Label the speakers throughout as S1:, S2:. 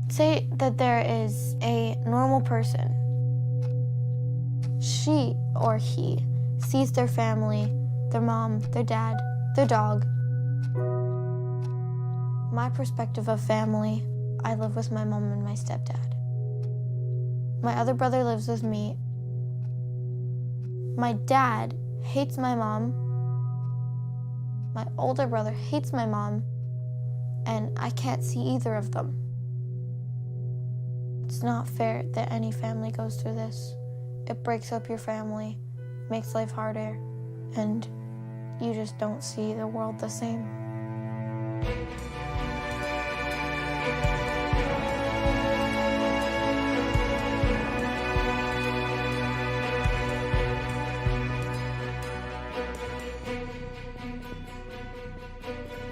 S1: Say that there is a normal person. She or he sees their family, their mom, their dad, their dog. My perspective of family, I live with my mom and my stepdad. My other brother lives with me. My dad hates my mom. My older brother hates my mom, and I can't see either of them. It's not fair that any family goes through this. It breaks up your family, makes life harder, and you just don't see the world the same.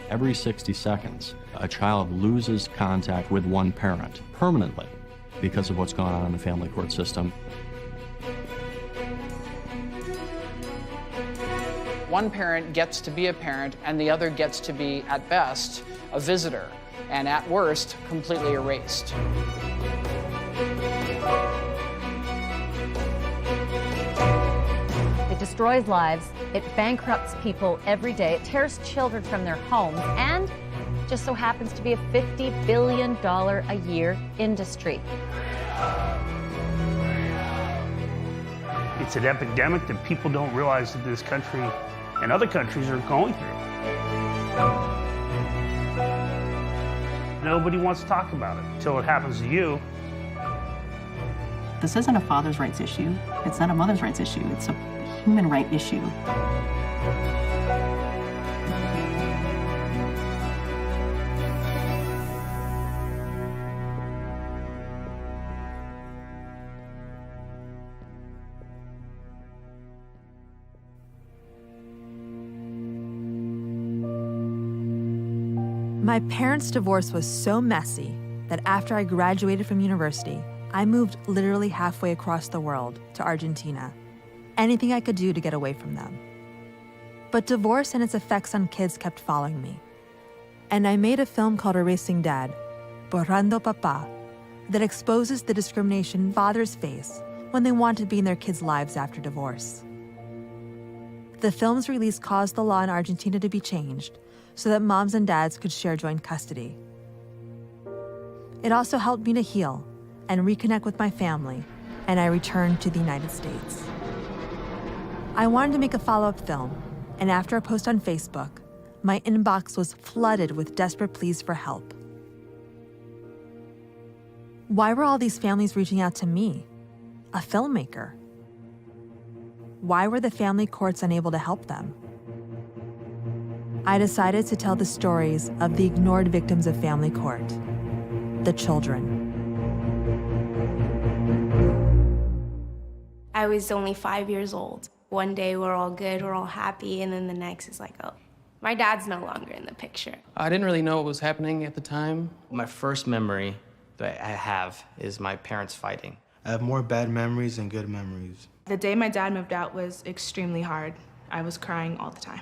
S2: Every 60 seconds, a child loses contact with one parent permanently because of what's going on in the family court system.
S3: One parent gets to be a parent, and the other gets to be, at best, a visitor, and at worst, completely erased.
S4: It destroys lives, it bankrupts people every day, it tears children from their homes, and just so happens to be a $50 billion a year industry.
S5: It's an epidemic that people don't realize that this country and other countries are going through. Nobody wants to talk about it until it happens to you.
S6: This isn't a father's rights issue. It's not a mother's rights issue. It's a human right issue.
S7: My parents' divorce was so messy that after I graduated from university, I moved literally halfway across the world to Argentina. Anything I could do to get away from them. But divorce and its effects on kids kept following me. And I made a film called Erasing Dad, Borrando Papá, that exposes the discrimination fathers face when they want to be in their kids' lives after divorce. The film's release caused the law in Argentina to be changed so that moms and dads could share joint custody. It also helped me to heal and reconnect with my family, and I returned to the United States. I wanted to make a follow-up film, and after a post on Facebook, my inbox was flooded with desperate pleas for help. Why were all these families reaching out to me, a filmmaker? Why were the family courts unable to help them? I decided to tell the stories of the ignored victims of family court, the children.
S8: I was only 5 years old. One day we're all good, we're all happy, and then the next is like, oh, my dad's no longer in the picture.
S9: I didn't really know what was happening at the time.
S10: My first memory that I have is my parents fighting.
S11: I have more bad memories than good memories.
S12: The day my dad moved out was extremely hard. I was crying all the time.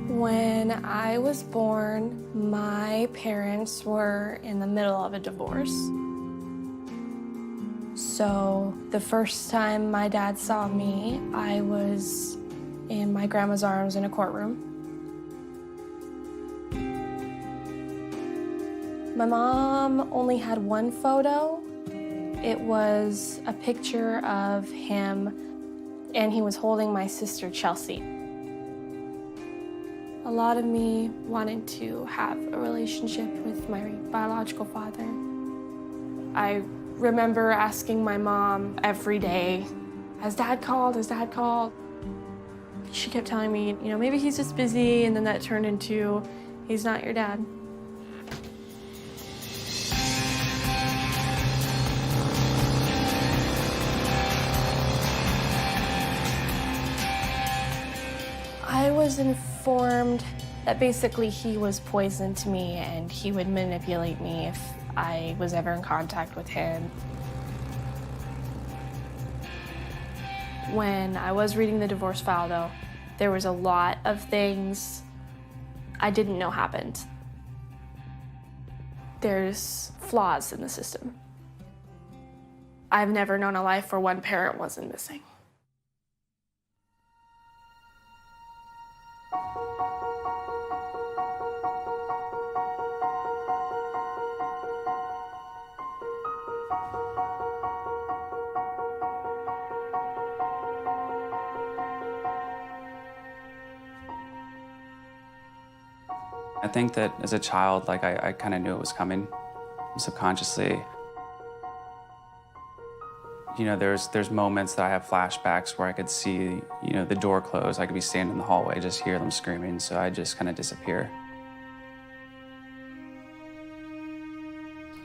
S1: When I was born, my parents were in the middle of a divorce. So the first time my dad saw me, I was in my grandma's arms in a courtroom. My mom only had one photo. It was a picture of him, and he was holding my sister, Chelsea. A lot of me wanted to have a relationship with my biological father. I remember asking my mom every day, has Dad called, has Dad called? She kept telling me, maybe he's just busy, and then that turned into, He's not your dad. I was informed that basically he was poison to me and he would manipulate me if I was ever in contact with him. When I was reading the divorce file, though, there was a lot of things I didn't know happened. There's flaws in the system. I've never known a life where one parent wasn't missing.
S13: I think that as a child, like I kind of knew it was coming subconsciously. You know, there's moments that I have flashbacks where I could see, you know, the door close. I could be standing in the hallway, just hear them screaming, so I just kind of disappear.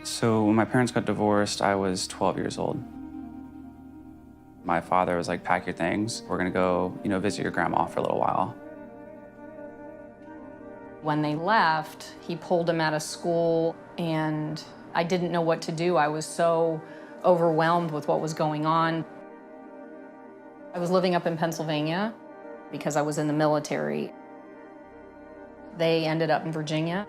S13: So when my parents got divorced, I was 12 years old. My father was like, pack your things. We're gonna go, you know, visit your grandma for a little while.
S14: When they left, he pulled him out of school, and I didn't know what to do. I was so overwhelmed with what was going on. I was living up in Pennsylvania because I was in the military. They ended up in Virginia.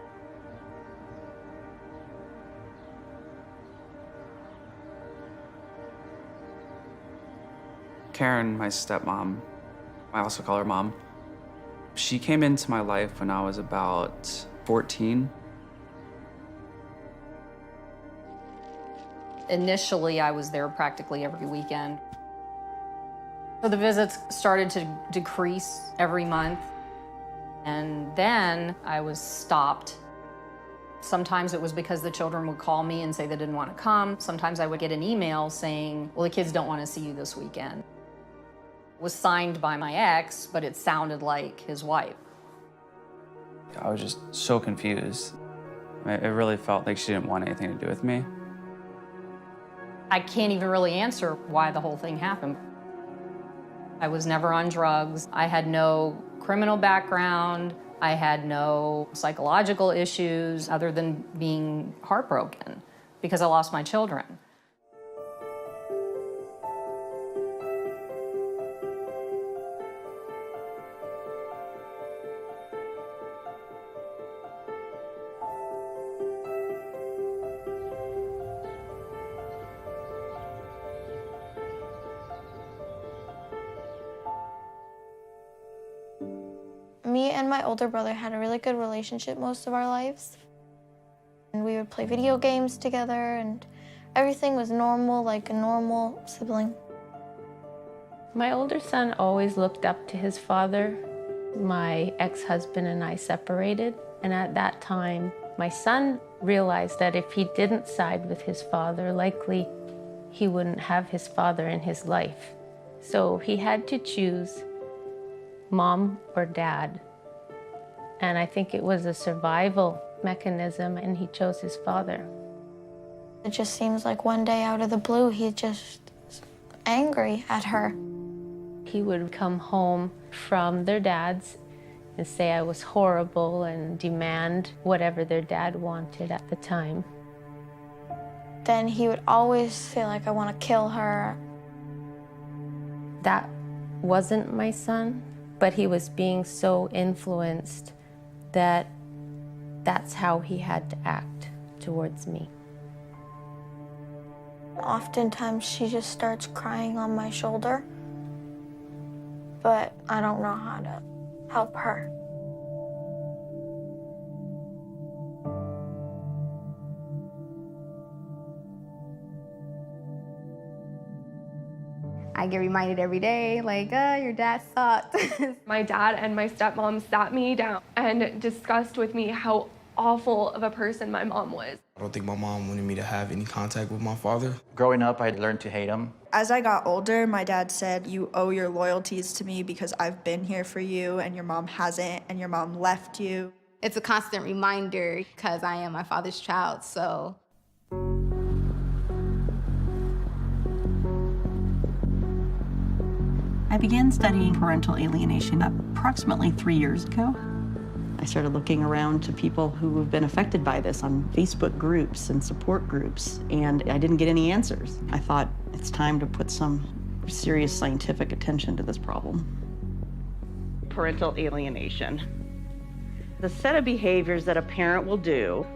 S13: Karen, my stepmom, I also call her mom, she came into my life when I was about 14.
S14: Initially, I was there practically every weekend. So the visits started to decrease every month, and then I was stopped. Sometimes it was because the children would call me and say they didn't want to come. Sometimes I would get an email saying, well, the kids don't want to see you this weekend. It was signed by my ex, but it sounded like his wife.
S13: I was just so confused. It really felt like she didn't want anything to do with me.
S14: I can't even really answer why the whole thing happened. I was never on drugs. I had no criminal background. I had no psychological issues other than being heartbroken because I lost my children.
S15: Me and my older brother had a really good relationship most of our lives. And we would play video games together, and everything was normal, like a normal sibling.
S16: My older son always looked up to his father. My ex-husband and I separated, and at that time, my son realized that if he didn't side with his father, likely he wouldn't have his father in his life. So he had to choose mom or dad. And I think it was a survival mechanism, and he chose his father.
S15: It just seems like one day out of the blue, he's just angry at her.
S16: He would come home from their dad's and say I was horrible and demand whatever their dad wanted at the time.
S15: Then he would always say, like, I want to kill her.
S16: That wasn't my son, but he was being so influenced that that's how he had to act towards me.
S15: Oftentimes she just starts crying on my shoulder, but I don't know how to help her.
S17: I get reminded every day, like, your dad sucked.
S1: My dad and my stepmom sat me down and discussed with me how awful of a person my mom was.
S11: I don't think my mom wanted me to have any contact with my father.
S18: Growing up, I learned to hate him.
S19: As I got older, my dad said, you owe your loyalties to me because I've been here for you and your mom hasn't, and your mom left you.
S17: It's a constant reminder because I am my father's child, so.
S6: I began studying parental alienation approximately 3 years ago. I started looking around to people who have been affected by this on Facebook groups and support groups, and I didn't get any answers. I thought it's time to put some serious scientific attention to this problem.
S20: Parental alienation. The set of behaviors that a parent will do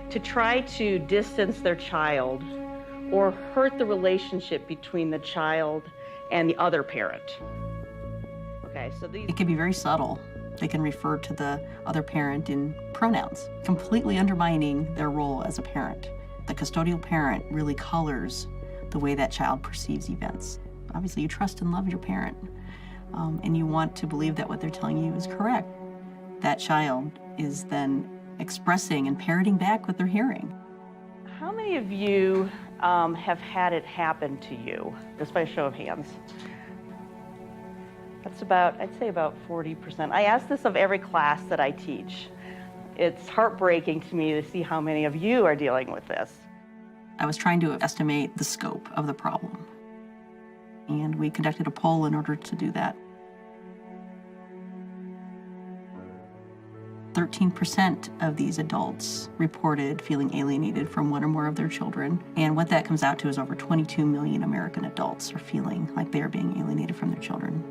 S20: to try to distance their child or hurt the relationship between the child and the other parent. Okay, so these...
S6: It can be very subtle. They can refer to the other parent in pronouns, completely undermining their role as a parent. The custodial parent really colors the way that child perceives events. Obviously, you trust and love your parent, and you want to believe that what they're telling you is correct. That child is then expressing and parroting back what they're hearing.
S20: How many of you have had it happen to you? Just by a show of hands. That's about, I'd say about 40%. I ask this of every class that I teach. It's heartbreaking to me to see how many of you are dealing with this.
S6: I was trying to estimate the scope of the problem, and we conducted a poll in order to do that. 13% of these adults reported feeling alienated from one or more of their children, and what that comes out to is over 22 million American adults are feeling like they are being alienated from their children.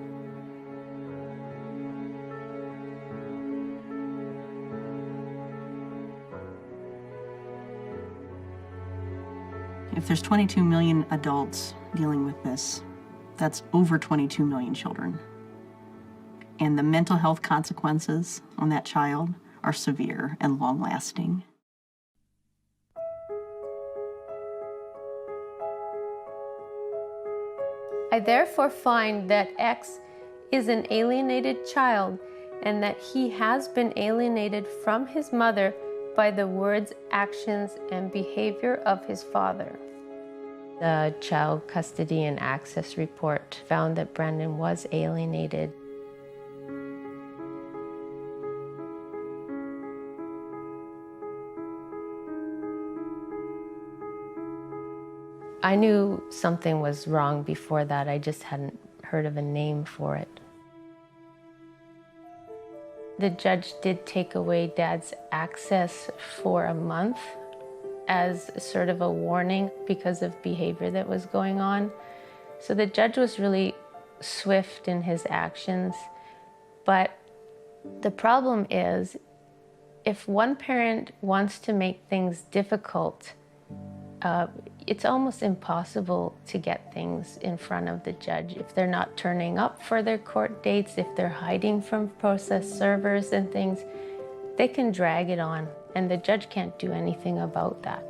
S6: If there's 22 million adults dealing with this, that's over 22 million children. And the mental health consequences on that child are severe and long-lasting.
S16: I therefore find that X is an alienated child and that he has been alienated from his mother by the words, actions, and behavior of his father. The Child Custody and Access Report found that Brandon was alienated. I knew something was wrong before that. I just hadn't heard of a name for it. The judge did take away Dad's access for a month as sort of a warning because of behavior that was going on. So the judge was really swift in his actions. But the problem is, if one parent wants to make things difficult, it's almost impossible to get things in front of the judge. If they're not turning up for their court dates, if they're hiding from process servers and things, they can drag it on, and the judge can't do anything about that.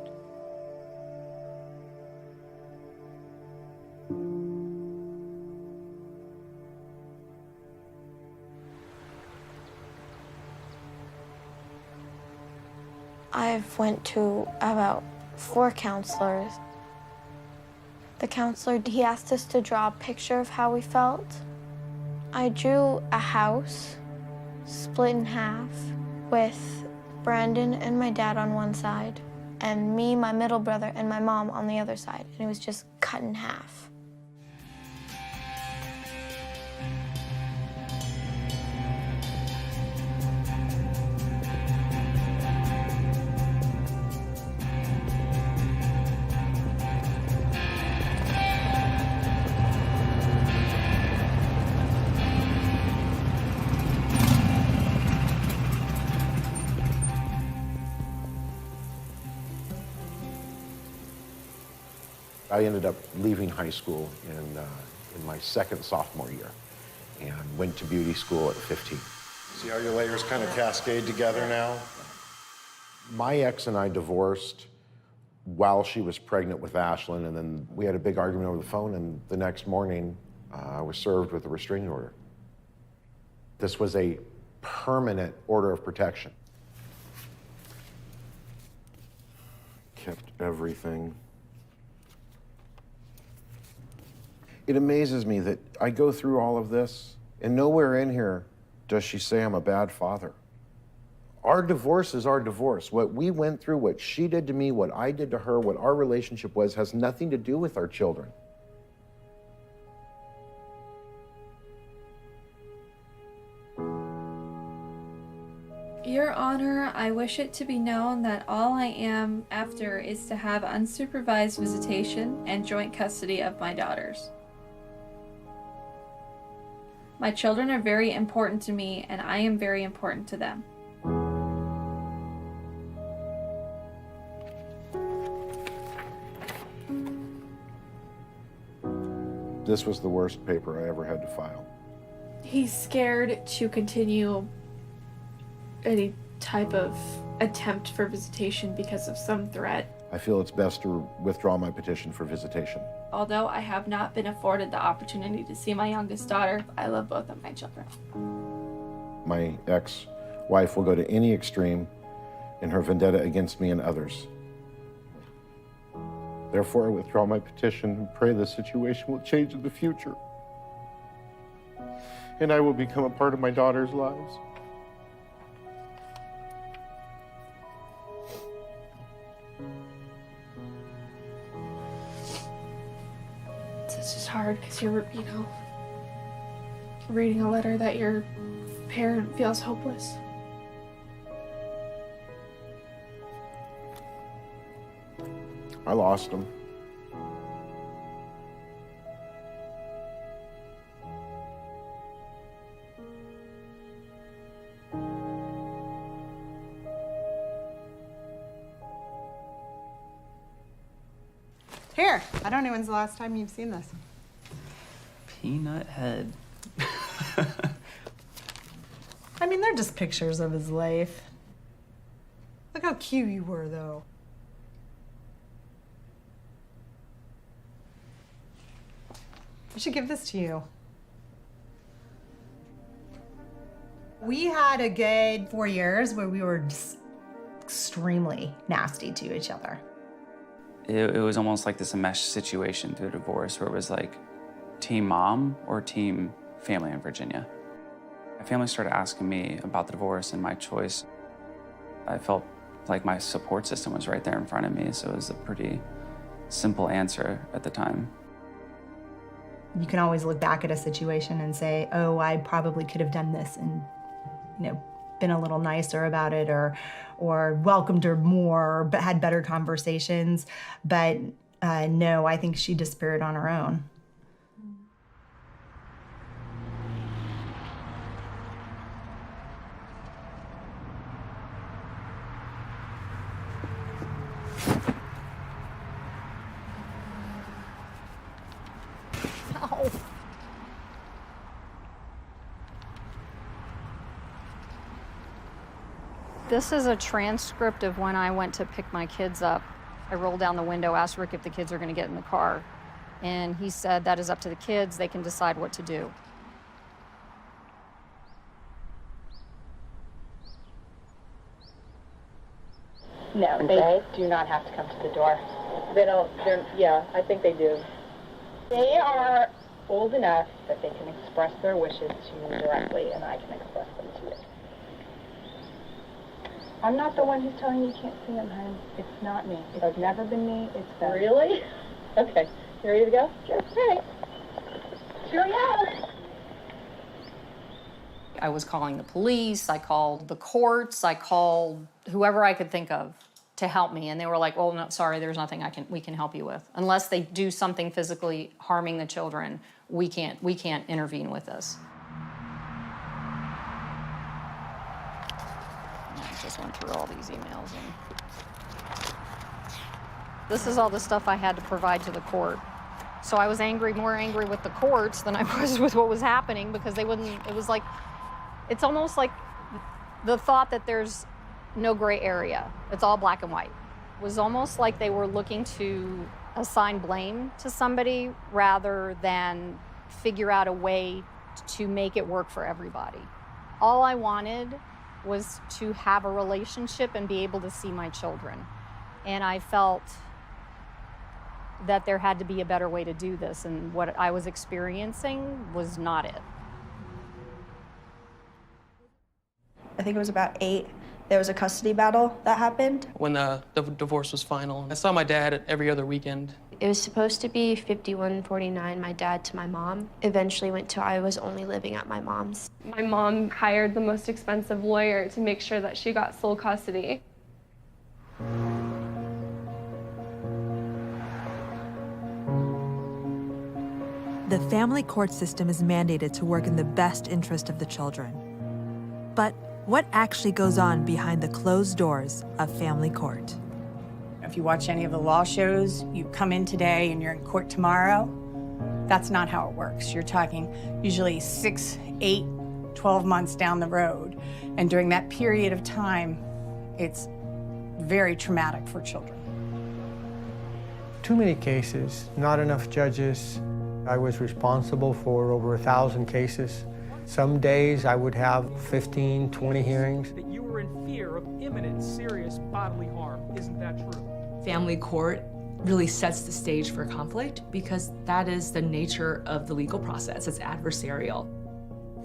S15: I've went to about 4 counselors. The counselor, he asked us to draw a picture of how we felt. I drew a house split in half with Brandon and my dad on one side and me, my middle brother, and my mom on the other side. And it was just cut in half.
S21: I ended up leaving high school in my second sophomore year and went to beauty school at 15.
S22: See how your layers kind of cascade together now?
S21: My ex and I divorced while she was pregnant with Ashlynn, and then we had a big argument over the phone, and the next morning I was served with a restraining order. This was a permanent order of protection.
S22: Kept everything. It amazes me that I go through all of this, and nowhere in here does she say I'm a bad father.
S21: Our divorce is our divorce. What we went through, what she did to me, what I did to her, what our relationship was, has nothing to do with our children.
S2: Your Honor, I wish it to be known that all I am after is to have unsupervised visitation and joint custody of my daughters. My children are very important to me, and I am very important to them.
S21: This was the worst paper I ever had to file.
S1: He's scared to continue any type of attempt for visitation because of some threat.
S21: I feel it's best to withdraw my petition for visitation.
S2: Although I have not been afforded the opportunity to see my youngest daughter, I love both of my children.
S21: My ex-wife will go to any extreme in her vendetta against me and others. Therefore, I withdraw my petition and pray the situation will change in the future. And I will become a part of my daughter's lives.
S1: It's just hard because you're, reading a letter that your parent feels hopeless.
S21: I lost him.
S3: Here, I don't know when's the last time you've seen this.
S13: Peanut head.
S3: I mean, they're just pictures of his life. Look how cute you were, though. I should give this to you. We had a good 4 years where we were just extremely nasty to each other.
S13: It was almost like this enmeshed situation through divorce where it was like team mom or team family in Virginia. My family started asking me about the divorce and my choice. I felt like my support system was right there in front of me, so it was a pretty simple answer at the time.
S3: You can always look back at a situation and say, oh, I probably could have done this and, been a little nicer about it or welcomed her more, but had better conversations. But no, I think she disappeared on her own. Ow.
S14: This is a transcript of when I went to pick my kids up. I rolled down the window, asked Rick if the kids are going to get in the car. And he said, that is up to the kids. They can decide what to do.
S23: No, they do not have to come to the door. They don't, yeah, I think they do. They are old enough that they can express their wishes to me directly, and I can express them to you. I'm not the one who's telling you can't see them, hon. It's not me. It's never been me. It's them. Really? Okay. You ready to go? Sure. All right. Here we go.
S14: I was calling the police, I called the courts, I called whoever I could think of to help me, and they were like, "Oh, no, sorry, there's nothing we can help you with. Unless they do something physically harming the children, we can't intervene with this." I just went through all these emails, and this is all the stuff I had to provide to the court. So I was more angry with the courts than I was with what was happening, because they wouldn't, it was like, it's almost like the thought that there's no gray area. It's all black and white. It was almost like they were looking to assign blame to somebody rather than figure out a way to make it work for everybody. All I wanted was to have a relationship and be able to see my children. And I felt that there had to be a better way to do this, and what I was experiencing was not it.
S19: I think it was about 8 There was a custody battle that happened.
S9: When the divorce was final, I saw my dad every other weekend.
S8: It was supposed to be 51-49, my dad to my mom. Eventually went to I was only living at my mom's.
S1: My mom hired the most expensive lawyer to make sure that she got sole custody.
S4: The family court system is mandated to work in the best interest of the children. But what actually goes on behind the closed doors of family court?
S5: If you watch any of the law shows, you come in today and you're in court tomorrow. That's not how it works. You're talking usually 6, 8, 12 months down the road. And during that period of time, it's very traumatic for children.
S7: Too many cases, not enough judges. I was responsible for over 1,000 cases. Some days I would have 15, 20 hearings.
S24: That you were in fear of imminent serious bodily harm. Isn't that true?
S25: Family court really sets the stage for conflict because that is the nature of the legal process. It's adversarial.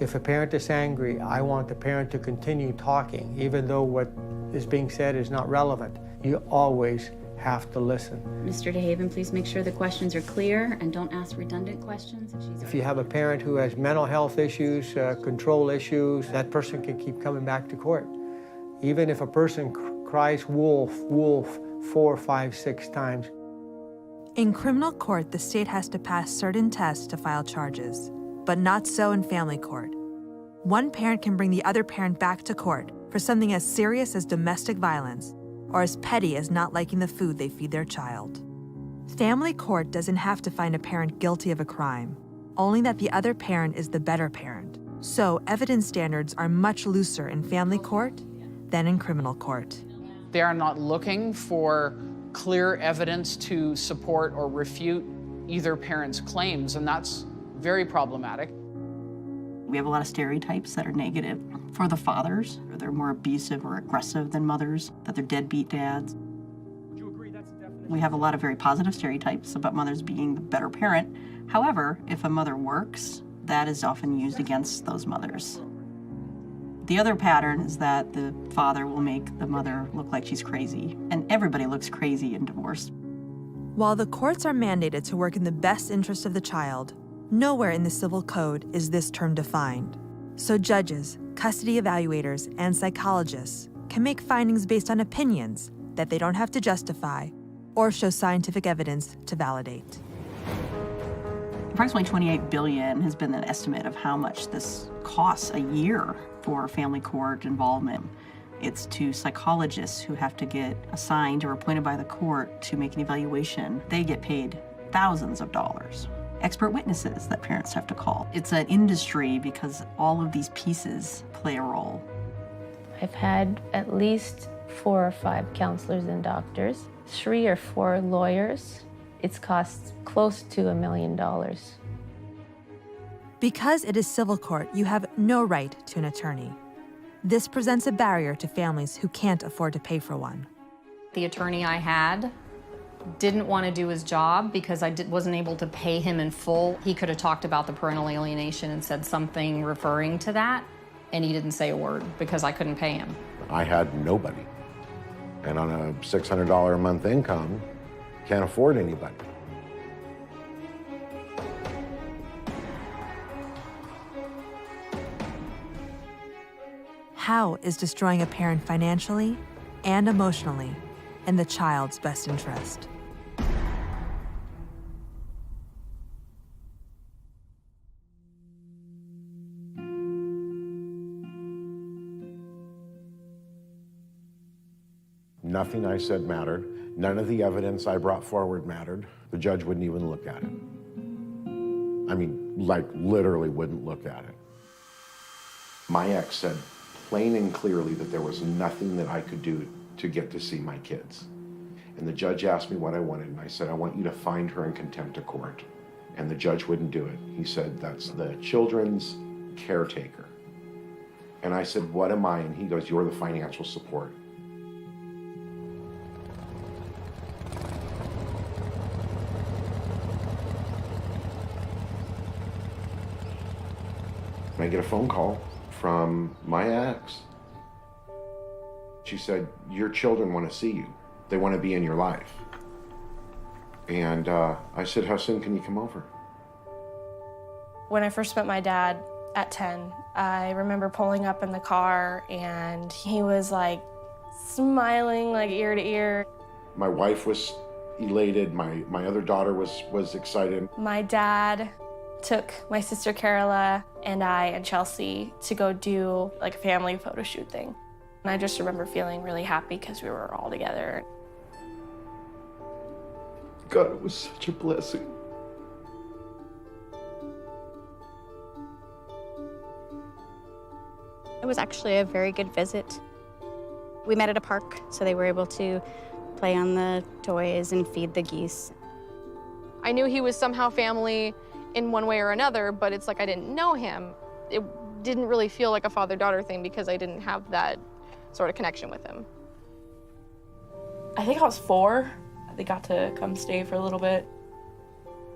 S7: If a parent is angry, I want the parent to continue talking, even though what is being said is not relevant. You always have to listen.
S26: Mr. DeHaven, please make sure the questions are clear and don't ask redundant questions.
S7: If you have a parent who has mental health issues, control issues, that person can keep coming back to court. Even if a person cries wolf, wolf 4, 5, 6 times.
S4: In criminal court, the state has to pass certain tests to file charges, but not so in family court. One parent can bring the other parent back to court for something as serious as domestic violence or as petty as not liking the food they feed their child. Family court doesn't have to find a parent guilty of a crime, only that the other parent is the better parent. So evidence standards are much looser in family court than in criminal court.
S27: They are not looking for clear evidence to support or refute either parent's claims, and that's very problematic.
S6: We have a lot of stereotypes that are negative for the fathers. They're more abusive or aggressive than mothers, that they're deadbeat dads.
S24: Would you agree that's a definition?
S6: We have a lot of very positive stereotypes about mothers being the better parent. However, if a mother works, that is often used against those mothers. The other pattern is that the father will make the mother look like she's crazy, and everybody looks crazy in divorce.
S4: While the courts are mandated to work in the best interest of the child, nowhere in the civil code is this term defined. So judges, custody evaluators, and psychologists can make findings based on opinions that they don't have to justify or show scientific evidence to validate.
S6: Approximately $28 billion has been an estimate of how much this costs a year for family court involvement. It's to psychologists who have to get assigned or appointed by the court to make an evaluation. They get paid thousands of dollars. Expert witnesses that parents have to call. It's an industry because all of these pieces play a role.
S16: I've had at least 4 or 5 counselors and doctors, 3 or 4 lawyers. It's cost close to $1 million.
S4: Because it is civil court, you have no right to an attorney. This presents a barrier to families who can't afford to pay for one.
S14: The attorney I had didn't want to do his job because I wasn't able to pay him in full. He could have talked about the parental alienation and said something referring to that, and he didn't say a word because I couldn't pay him.
S21: I had nobody. And on a $600 a month income, can't afford anybody.
S4: How is destroying a parent financially and emotionally in the child's best interest?
S21: Nothing I said mattered. None of the evidence I brought forward mattered. The judge wouldn't even look at it. I mean, like literally wouldn't look at it. My ex said plain and clearly that there was nothing that I could do to get to see my kids. And the judge asked me what I wanted, and I said, I want you to find her in contempt of court. And the judge wouldn't do it. He said, that's the children's caretaker. And I said, what am I? And he goes, you're the financial support. And I get a phone call from my ex. She said, your children want to see you. They want to be in your life. And I said, how soon can you come over?
S1: When I first met my dad at 10, I remember pulling up in the car and he was like smiling like ear to ear.
S21: My wife was elated. My other daughter was excited.
S1: My dad took my sister Carola and I and Chelsea to go do like a family photo shoot thing. And I just remember feeling really happy because we were all together.
S21: God, it was such a blessing.
S10: It was actually a very good visit. We met at a park, so they were able to play on the toys and feed the geese.
S11: I knew he was somehow family in one way or another, but it's like I didn't know him. It didn't really feel like a father-daughter thing because I didn't have that sort of connection with him.
S12: I think I was 4. They got to come stay for a little bit.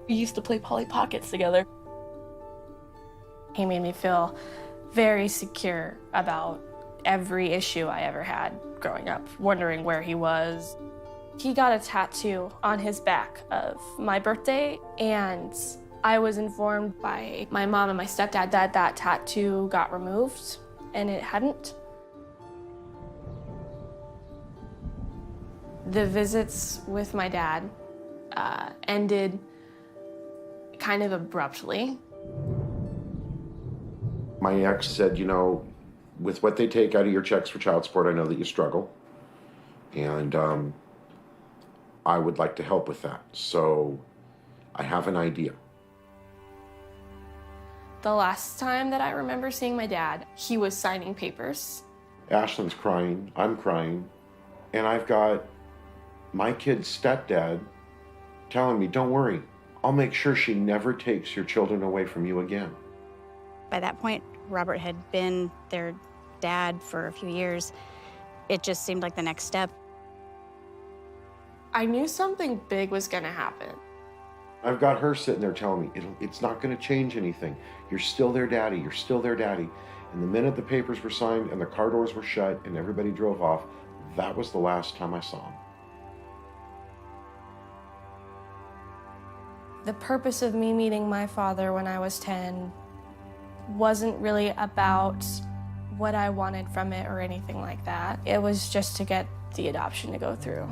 S12: We used to play Polly Pockets together.
S1: He made me feel very secure about every issue I ever had growing up, wondering where he was. He got a tattoo on his back of my birthday, and I was informed by my mom and my stepdad that that tattoo got removed, and it hadn't. The visits with my dad ended kind of abruptly.
S21: My ex said, you know, with what they take out of your checks for child support, I know that you struggle. And I would like to help with that. So I have an idea.
S1: The last time that I remember seeing my dad, he was signing papers.
S21: Ashlynn's crying, I'm crying, and I've got my kid's stepdad telling me, don't worry, I'll make sure she never takes your children away from you again.
S10: By that point, Robert had been their dad for a few years. It just seemed like the next step.
S1: I knew something big was gonna happen.
S21: I've got her sitting there telling me, it's not gonna change anything. You're still their daddy, you're still their daddy. And the minute the papers were signed and the car doors were shut and everybody drove off, that was the last time I saw him.
S1: The purpose of me meeting my father when I was 10 wasn't really about what I wanted from it or anything like that. It was just to get the adoption to go through.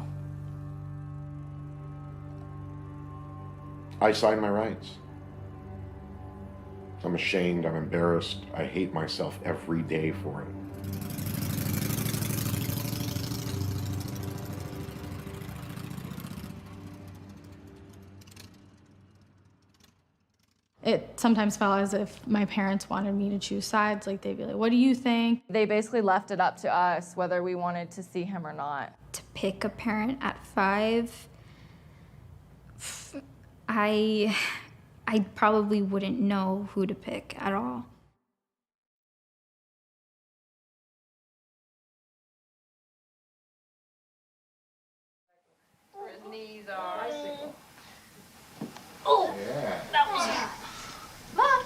S21: I signed my rights. I'm ashamed, I'm embarrassed, I hate myself every day for it.
S15: It sometimes felt as if my parents wanted me to choose sides. Like, they'd be like, what do you think?
S17: They basically left it up to us whether we wanted to see him or not.
S18: To pick a parent at 5, I probably wouldn't know who to pick at all.
S11: His knees are icicle.
S18: Oh,
S21: yeah.
S18: That was Mom.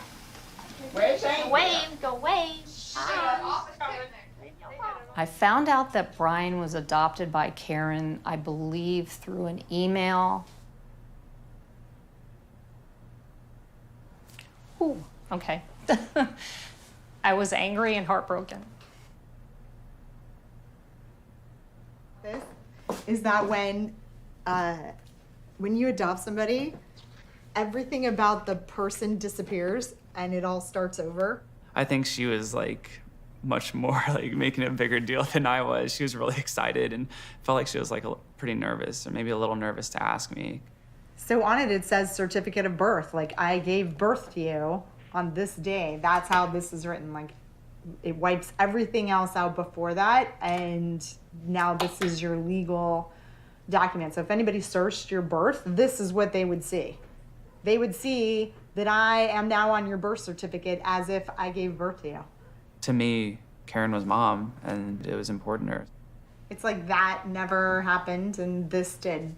S18: Go wave.
S14: I found out that Brian was adopted by Karen, I believe, through an email. Ooh, okay. I was angry and heartbroken.
S3: This is that when you adopt somebody, everything about the person disappears and it all starts over.
S13: I think she was like much more like making a bigger deal than I was. She was really excited and felt like she was like pretty nervous, or maybe a little nervous to ask me.
S3: So on it says certificate of birth. Like, I gave birth to you on this day. That's how this is written. Like, it wipes everything else out before that, and now this is your legal document. So if anybody searched your birth, this is what they would see. They would see that I am now on your birth certificate as if I gave birth to you.
S13: To me, Karen was mom, and it was important to her.
S3: It's like that never happened, and this did.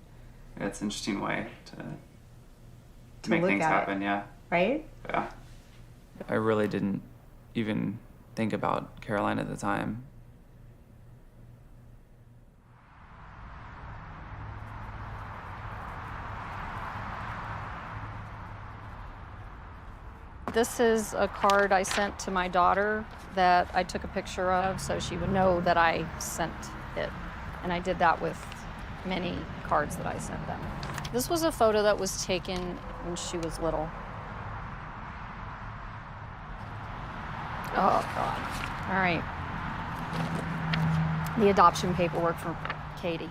S13: It's an interesting way to make things happen, yeah.
S3: Right?
S13: Yeah. I really didn't even think about Caroline at the time.
S14: This is a card I sent to my daughter that I took a picture of so she would know that I sent it. And I did that with many cards that I sent them. This was a photo that was taken when she was little. Oh, God. All right. The adoption paperwork for Katie.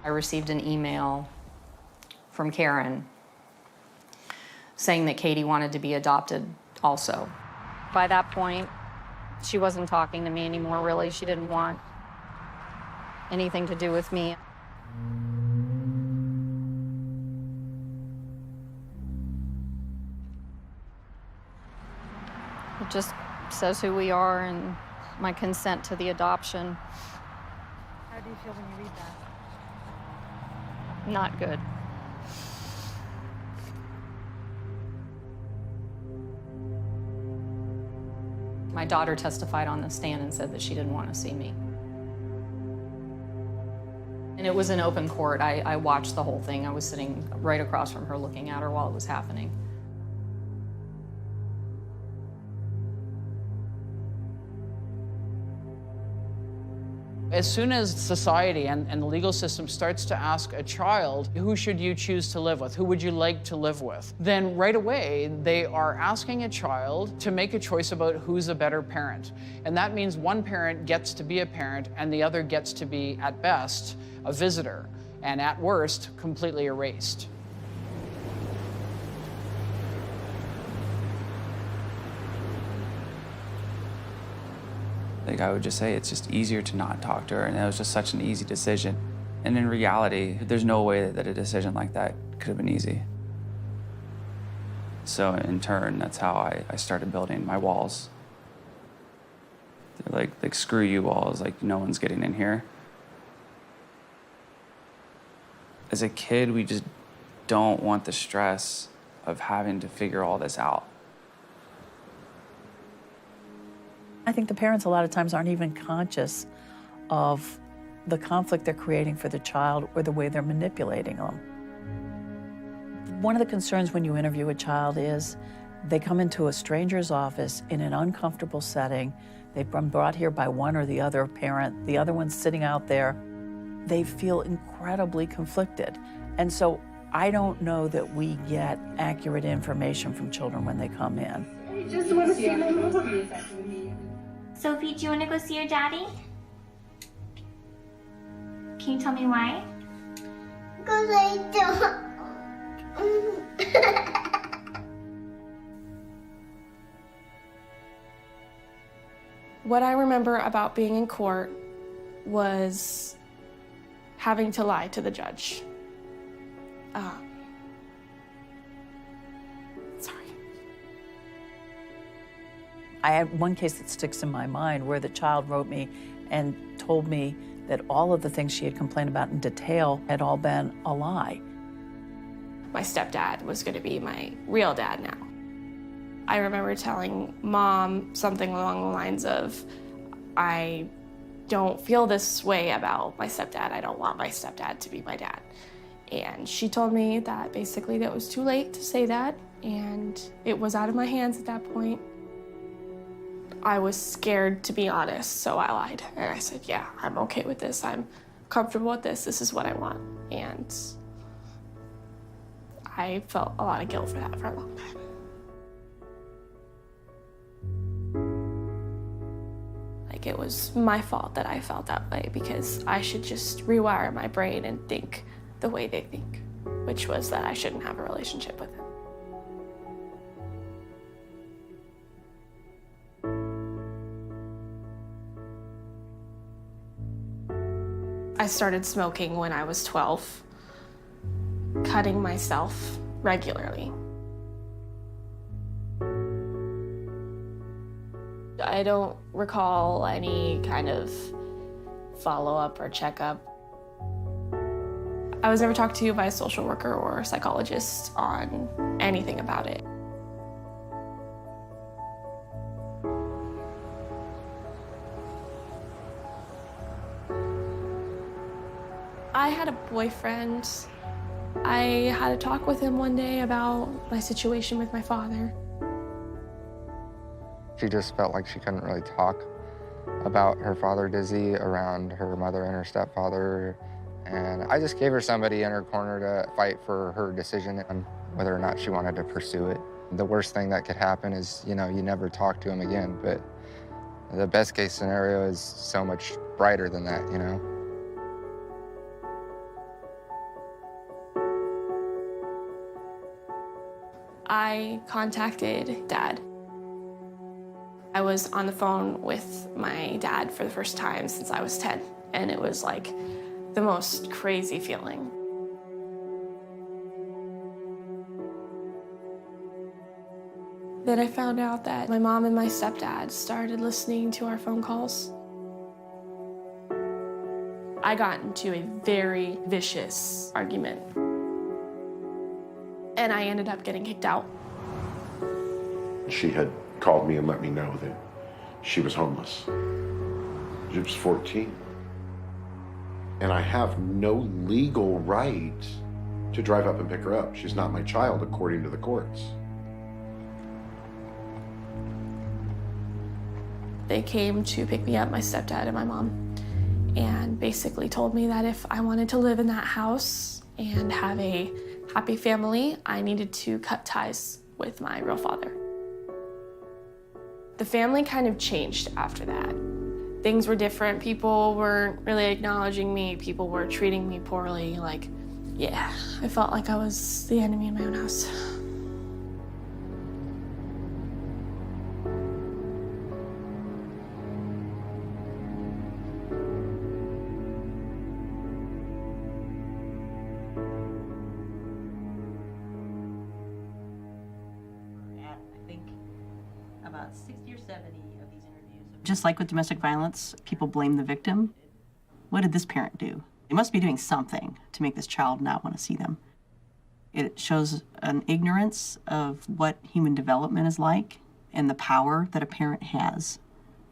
S14: I received an email from Karen saying that Katie wanted to be adopted also. By that point, she wasn't talking to me anymore, really. She didn't want anything to do with me. It just says who we are and my consent to the adoption.
S15: How do you feel when you read that?
S14: Not good. My daughter testified on the stand and said that she didn't want to see me. And it was in open court. I watched the whole thing. I was sitting right across from her looking at her while it was happening.
S27: As soon as society and the legal system starts to ask a child, who should you choose to live with? Who would you like to live with? Then right away, they are asking a child to make a choice about who's a better parent. And that means one parent gets to be a parent and the other gets to be, at best, a visitor, and at worst, completely erased.
S13: Like I would just say, it's just easier to not talk to her, and it was just such an easy decision. And in reality, there's no way that a decision like that could have been easy. So in turn, that's how I started building my walls. They're like screw you walls, like no one's getting in here. As a kid, we just don't want the stress of having to figure all this out.
S2: I think the parents a lot of times aren't even conscious of the conflict they're creating for the child or the way they're manipulating them. One of the concerns when you interview a child is they come into a stranger's office in an uncomfortable setting. They've been brought here by one or the other parent. The other one's sitting out there. They feel incredibly conflicted. And so I don't know that we get accurate information from children when they come in.
S8: I just want to see my mom. Sophie, do you want to go see your daddy? Can you tell me why? Because I don't.
S1: What I remember about being in court was having to lie to the judge.
S2: I had one case that sticks in my mind where the child wrote me and told me that all of the things she had complained about in detail had all been a lie.
S1: My stepdad was going to be my real dad now. I remember telling Mom something along the lines of, I don't feel this way about my stepdad. I don't want my stepdad to be my dad. And she told me that basically that was too late to say that, and it was out of my hands at that point. I was scared, to be honest, so I lied. And I said, yeah, I'm okay with this. I'm comfortable with this. This is what I want. And I felt a lot of guilt for that for a long time. Like it was my fault that I felt that way because I should just rewire my brain and think the way they think, which was that I shouldn't have a relationship with him. I started smoking when I was 12, cutting myself regularly. I don't recall any kind of follow-up or checkup. I was never talked to by a social worker or a psychologist on anything about it. I had a boyfriend I had a talk with him one day about my situation with my father.
S5: She just felt like she couldn't really talk about her father, Dizzy, around her mother and her stepfather. And I just gave her somebody in her corner to fight for her decision on whether or not she wanted to pursue it. The worst thing that could happen is, you never talk to him again, but the best case scenario is so much brighter than that,
S1: I contacted Dad. I was on the phone with my dad for the first time since I was 10, and it was like the most crazy feeling. Then I found out that my mom and my stepdad started listening to our phone calls. I got into a very vicious argument, and I ended up getting kicked out.
S21: She had called me and let me know that she was homeless. She was 14. And I have no legal right to drive up and pick her up. She's not my child according to the courts.
S1: They came to pick me up, my stepdad and my mom, and basically told me that if I wanted to live in that house and have a happy family, I needed to cut ties with my real father. The family kind of changed after that. Things were different. People weren't really acknowledging me. People were treating me poorly. I felt like I was the enemy in my own house.
S6: About 60 or 70 of these interviews. Just like with domestic violence, people blame the victim. What did this parent do? They must be doing something to make this child not want to see them. It shows an ignorance of what human development is like and the power that a parent has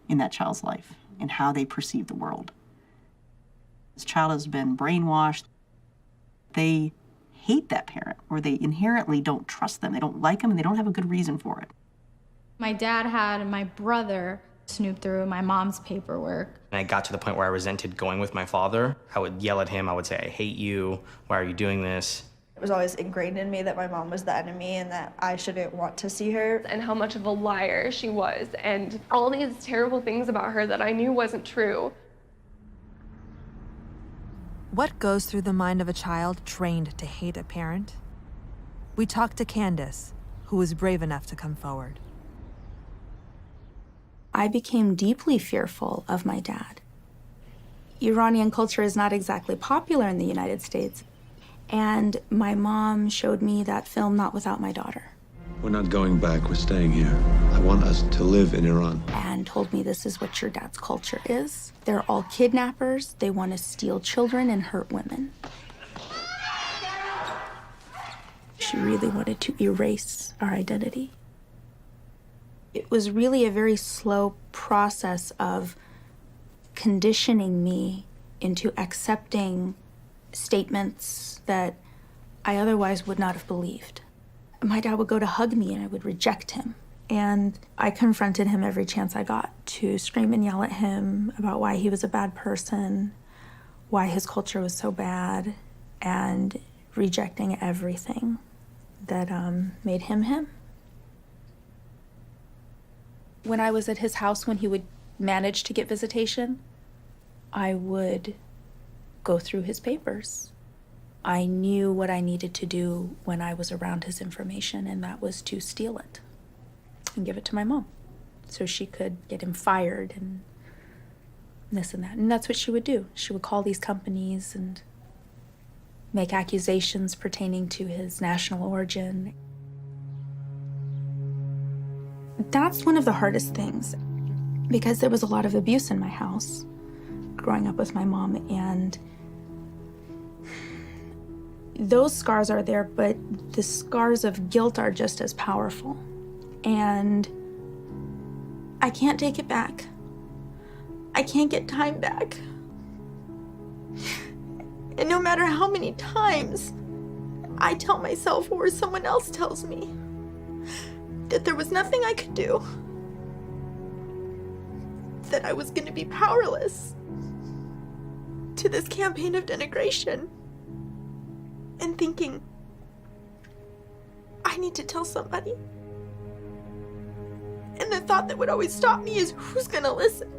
S6: in that child's life and how they perceive the world. This child has been brainwashed. They hate that parent, or they inherently don't trust them. They don't like them, and they don't have a good reason for it.
S15: My dad had my brother snoop through my mom's paperwork.
S9: And I got to the point where I resented going with my father. I would yell at him. I would say, I hate you. Why are you doing this?
S19: It was always ingrained in me that my mom was the enemy and that I shouldn't want to see her.
S1: And how much of a liar she was, and all these terrible things about her that I knew wasn't true.
S4: What goes through the mind of a child trained to hate a parent? We talked to Candace, who was brave enough to come forward.
S18: I became deeply fearful of my dad. Iranian culture is not exactly popular in the United States, and my mom showed me that film Not Without My Daughter.
S20: We're not going back, we're staying here. I want us to live in Iran.
S18: And told me this is what your dad's culture is. They're all kidnappers, they want to steal children and hurt women. She really wanted to erase our identity. It was really a very slow process of conditioning me into accepting statements that I otherwise would not have believed. My dad would go to hug me and I would reject him. And I confronted him every chance I got to scream and yell at him about why he was a bad person, why his culture was so bad, and rejecting everything that made him him. When I was at his house, when he would manage to get visitation, I would go through his papers. I knew what I needed to do when I was around his information, and that was to steal it and give it to my mom so she could get him fired and this and that. And that's what she would do. She would call these companies and make accusations pertaining to his national origin. That's one of the hardest things, because there was a lot of abuse in my house growing up with my mom, and those scars are there, but the scars of guilt are just as powerful. And I can't take it back. I can't get time back. And no matter how many times
S19: I tell myself, or someone else tells me, that there was nothing I could do, that I was going to be powerless to this campaign of denigration, and thinking, I need to tell somebody. And the thought that would always stop me is, who's going to listen?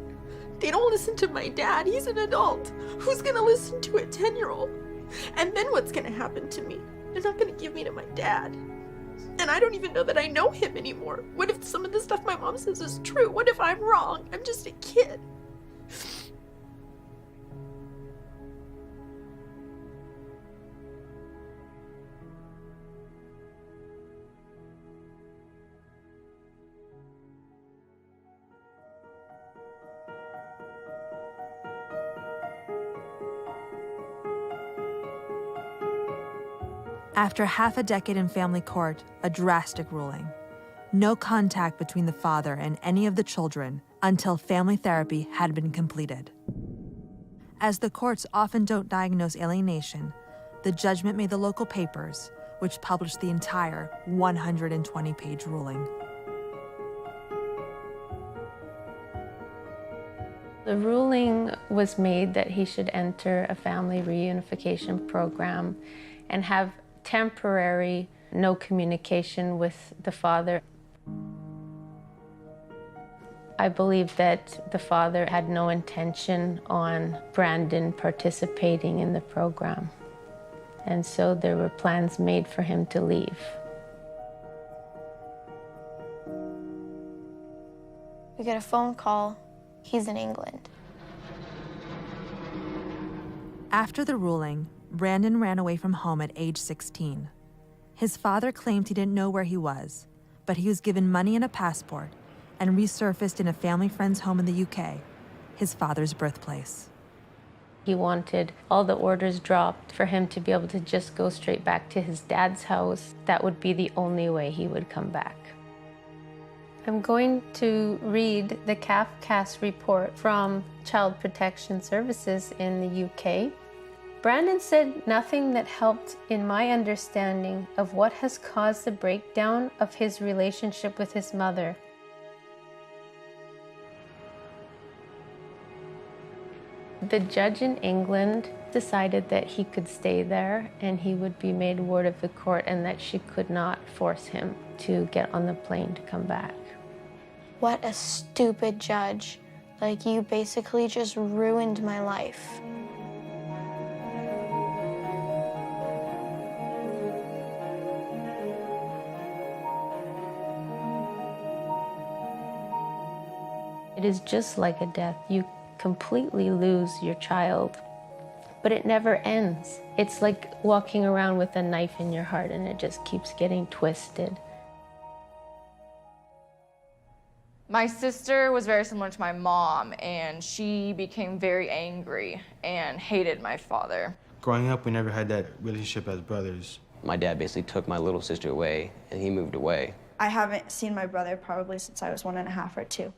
S19: They don't listen to my dad. He's an adult. Who's going to listen to a 10-year-old? And then what's going to happen to me? They're not going to give me to my dad. And I don't even know that I know him anymore. What if some of the stuff my mom says is true? What if I'm wrong? I'm just a kid.
S4: After half a decade in family court, a drastic ruling. No contact between the father and any of the children until family therapy had been completed. As the courts often don't diagnose alienation, the judgment made the local papers, which published the entire 120-page ruling.
S1: The ruling was made that he should enter a family reunification program and have temporary no communication with the father. I believe that the father had no intention on Brandon participating in the program. And so there were plans made for him to leave.
S8: We get a phone call. He's in England.
S4: After the ruling, Brandon ran away from home at age 16. His father claimed he didn't know where he was, but he was given money and a passport and resurfaced in a family friend's home in the UK, his father's birthplace.
S1: He wanted all the orders dropped for him to be able to just go straight back to his dad's house. That would be the only way he would come back. I'm going to read the CAFCAS report from Child Protection Services in the UK. Brandon said nothing that helped in my understanding of what has caused the breakdown of his relationship with his mother. The judge in England decided that he could stay there and he would be made ward of the court and that she could not force him to get on the plane to come back.
S8: What a stupid judge. Like, you basically just ruined my life.
S1: It is just like a death. You completely lose your child, but it never ends. It's like walking around with a knife in your heart and it just keeps getting twisted.
S17: My sister was very similar to my mom, and she became very angry and hated my father.
S7: Growing up, we never had that relationship as brothers.
S16: My dad basically took my little sister away, and he moved away.
S19: I haven't seen my brother probably since I was 1.5 or 2.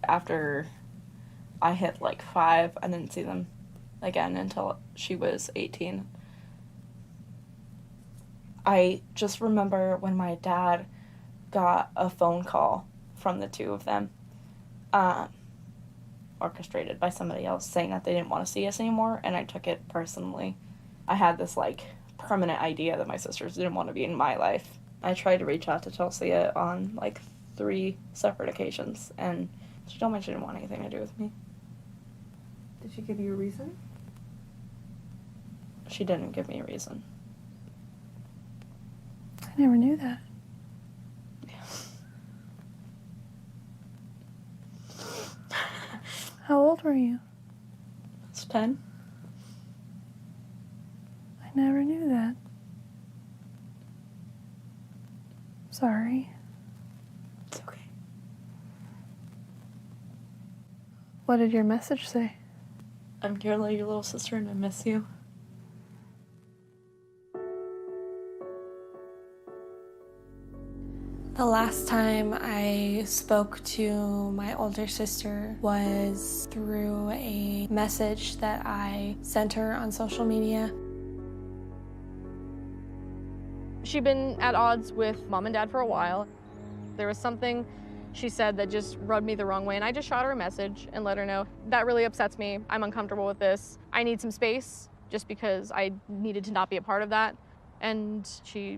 S12: After I hit like 5, I didn't see them again until she was 18. I just remember when my dad got a phone call from the two of them, orchestrated by somebody else, saying that they didn't want to see us anymore, and I took it personally. I had this like permanent idea that my sisters didn't want to be in my life. I tried to reach out to Chelsea on like 3 separate occasions, and she told me she didn't want anything to do with me.
S17: Did she give you a reason?
S12: She didn't give me a reason.
S1: I never knew that. How old were you?
S12: It's 10.
S1: I never knew that. Sorry.
S12: It's okay.
S1: What did your message say?
S12: I'm Carla, your little sister, and I miss you.
S1: The last time I spoke to my older sister was through a message that I sent her on social media.
S10: She'd been at odds with mom and dad for a while. There was something she said that just rubbed me the wrong way, and I just shot her a message and let her know, that really upsets me. I'm uncomfortable with this. I need some space, just because I needed to not be a part of that. And she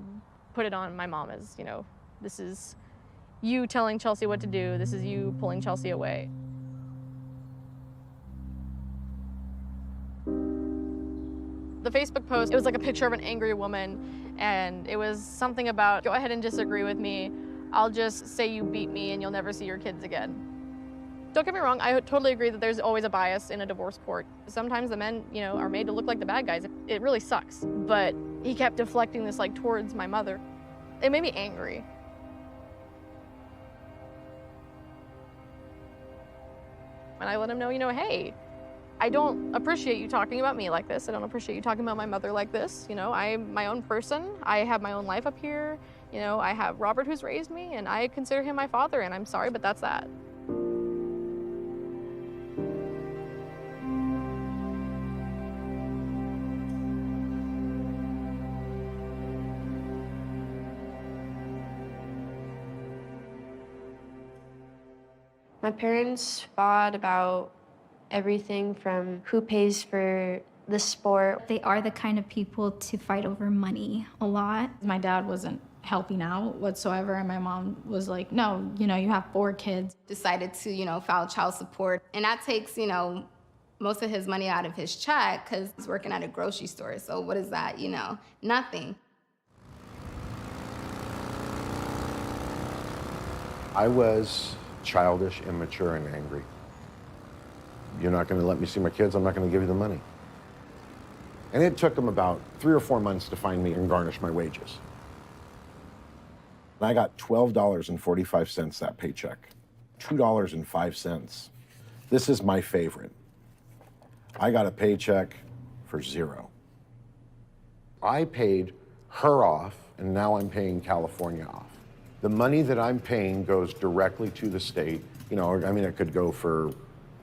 S10: put it on my mom as, you know, this is you telling Chelsea what to do. This is you pulling Chelsea away. The Facebook post, it was like a picture of an angry woman, and it was something about, go ahead and disagree with me. I'll just say you beat me and you'll never see your kids again. Don't get me wrong, I totally agree that there's always a bias in a divorce court. Sometimes the men, you know, are made to look like the bad guys. It really sucks. But he kept deflecting this like towards my mother. It made me angry. And I let him know, you know, hey, I don't appreciate you talking about me like this. I don't appreciate you talking about my mother like this. You know, I'm my own person. I have my own life up here. You know, I have Robert who's raised me, and I consider him my father, and I'm sorry, but that's that.
S11: My parents fought about everything from who pays for the sport.
S22: They are the kind of people to fight over money a lot.
S15: My dad wasn't helping out whatsoever, and my mom was like, no, you know, you have 4 kids.
S23: Decided to, you know, file child support, and that takes, you know, most of his money out of his check because he's working at a grocery store. So what is that, you know? Nothing.
S21: I was childish, immature, and angry. You're not going to let me see my kids, I'm not going to give you the money. And it took them about 3 or 4 months to find me and garnish my wages. And I got $12.45 that paycheck, $2.05. This is my favorite. I got a paycheck for 0. I paid her off, and now I'm paying California off. The money that I'm paying goes directly to the state. You know, I mean, it could go for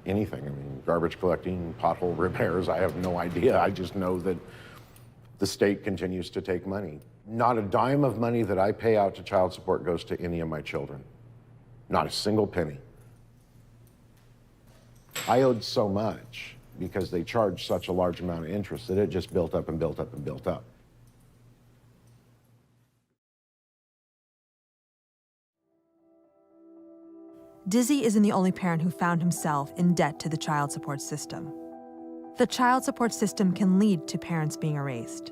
S21: anything. I mean, garbage collecting, pothole repairs, I have no idea. I just know that the state continues to take money. Not a dime of money that I pay out to child support goes to any of my children. Not a single penny. I owed so much because they charged such a large amount of interest that it just built up and built up and built up.
S4: Dizzy isn't the only parent who found himself in debt to the child support system. The child support system can lead to parents being erased.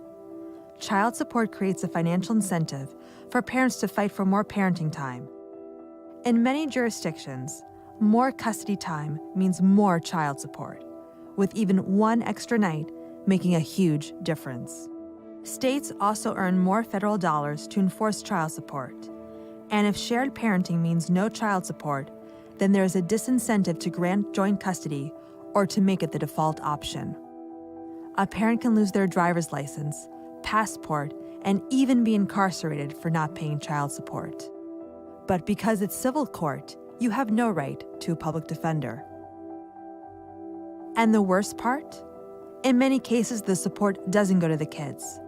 S4: Child support creates a financial incentive for parents to fight for more parenting time. In many jurisdictions, more custody time means more child support, with even 1 extra night making a huge difference. States also earn more federal dollars to enforce child support. And if shared parenting means no child support, then there is a disincentive to grant joint custody or to make it the default option. A parent can lose their driver's license, passport, and even be incarcerated for not paying child support. But because it's civil court, you have no right to a public defender. And the worst part? In many cases, the support doesn't go to the kids.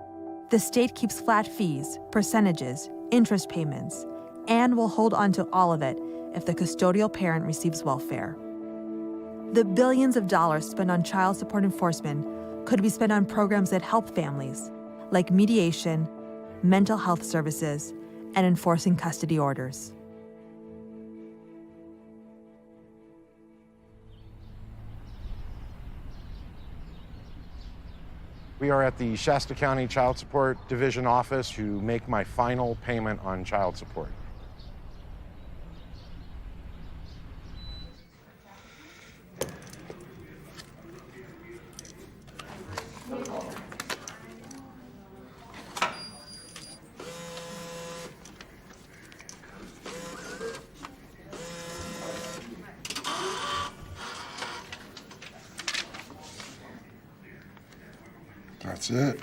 S4: The state keeps flat fees, percentages, interest payments, and will hold on to all of it if the custodial parent receives welfare. The billions of dollars spent on child support enforcement could be spent on programs that help families, like mediation, mental health services, and enforcing custody orders.
S21: We are at the Shasta County Child Support Division office to make my final payment on child support. That's it.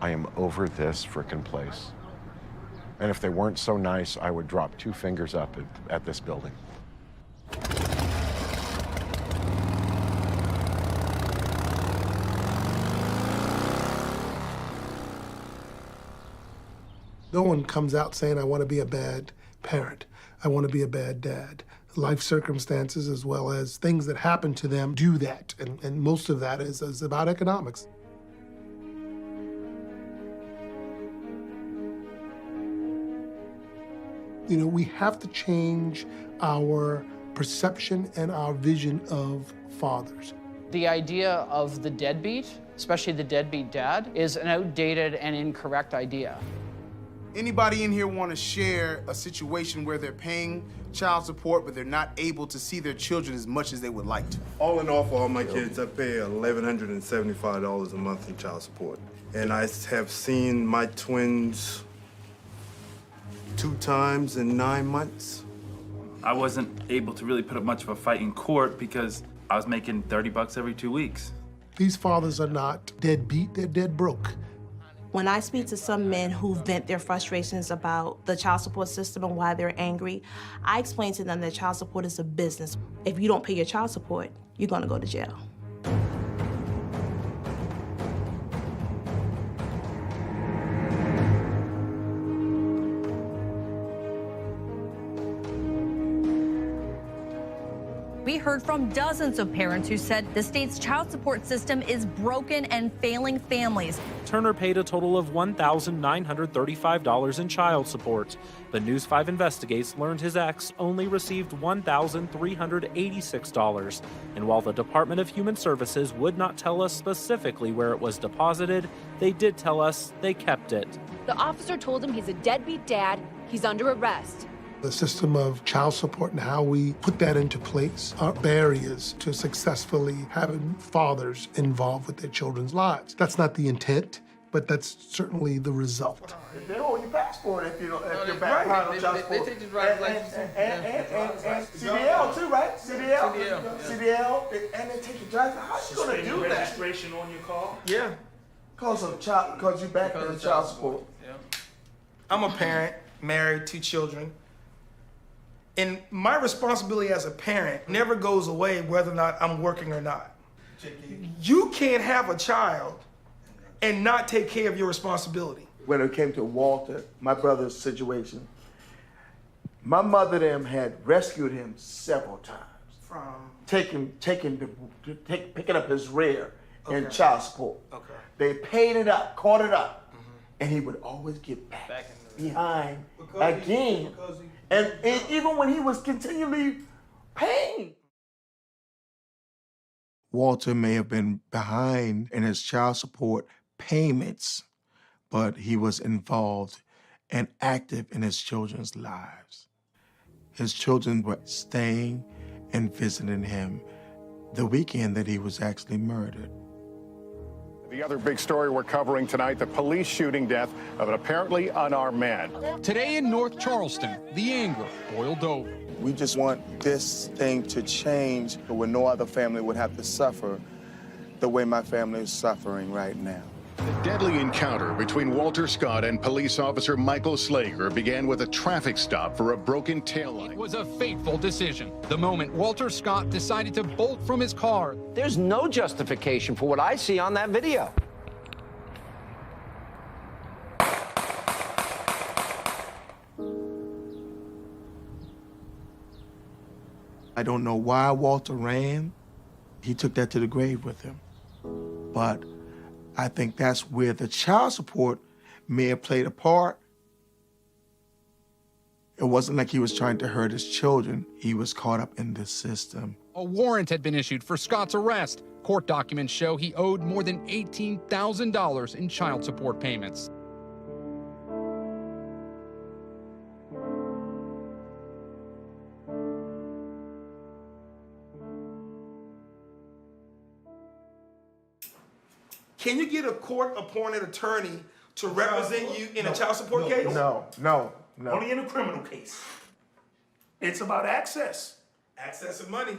S21: I am over this frickin' place. And if they weren't so nice, I would drop 2 fingers up at this building.
S3: No one comes out saying, I want to be a bad parent. I want to be a bad dad. Life circumstances, as well as things that happen to them, do that. And most of that is about economics. You know, we have to change our perception and our vision of fathers.
S13: The idea of the deadbeat, especially the deadbeat dad, is an outdated and incorrect idea.
S14: Anybody in here want to share a situation where they're paying child support, but they're not able to see their children as much as they would like to?
S24: All in all, for all my kids, I pay $1,175 a month in child support. And I have seen my twins 2 times in 9 months.
S25: I wasn't able to really put up much of a fight in court because I was making $30 every 2 weeks.
S3: These fathers are not deadbeat, they're dead broke.
S26: When I speak to some men who vent their frustrations about the child support system and why they're angry, I explain to them that child support is a business. If you don't pay your child support, you're gonna go to jail.
S27: We heard from dozens of parents who said the state's child support system is broken and failing families.
S28: Turner paid a total of $1,935 in child support. But News 5 Investigates learned his ex only received $1,386. And while the Department of Human Services would not tell us specifically where it was deposited, they did tell us they kept it.
S29: The officer told him he's a deadbeat dad, he's under arrest.
S3: The system of child support and how we put that into place are barriers to successfully having fathers involved with their children's lives. That's not the intent, but that's certainly the result.
S14: They hold your passport if you're back behind on child support. They take your driver's license. And CDL too, right? CDL. And they take your driver's license. How you gonna do that?
S25: Registration on your car?
S14: Yeah. Because you back on child support.
S25: Yeah.
S14: I'm a parent, married, 2 children. And my responsibility as a parent never goes away whether or not I'm working or not. You can't have a child and not take care of your responsibility.
S30: When it came to Walter, my brother's situation, my mother them had rescued him several times.
S14: From?
S30: Picking up his rear in child support.
S14: Okay.
S30: They paid it up, caught it up, and he would always get back behind again. And even when he was continually paying.
S14: Walter may have been behind in his child support payments, but he was involved and active in his children's lives. His children were staying and visiting him the weekend that he was actually murdered.
S31: The other big story we're covering tonight, the police shooting death of an apparently unarmed man.
S32: Today in North Charleston, the anger boiled over.
S30: We just want this thing to change where no other family would have to suffer the way my family is suffering right now.
S31: The deadly encounter between Walter Scott and police officer Michael Slager began with a traffic stop for a broken taillight.
S32: It was a fateful decision. The moment Walter Scott decided to bolt from his car.
S33: There's no justification for what I see on that video.
S14: I don't know why Walter ran. He took that to the grave with him. But I think that's where the child support may have played a part. It wasn't like he was trying to hurt his children. He was caught up in the system.
S32: A warrant had been issued for Scott's arrest. Court documents show he owed more than $18,000 in child support payments.
S14: Can you get a court-appointed attorney to represent you in a child support case?
S30: No.
S14: Only in a criminal case. It's about access. Access of money.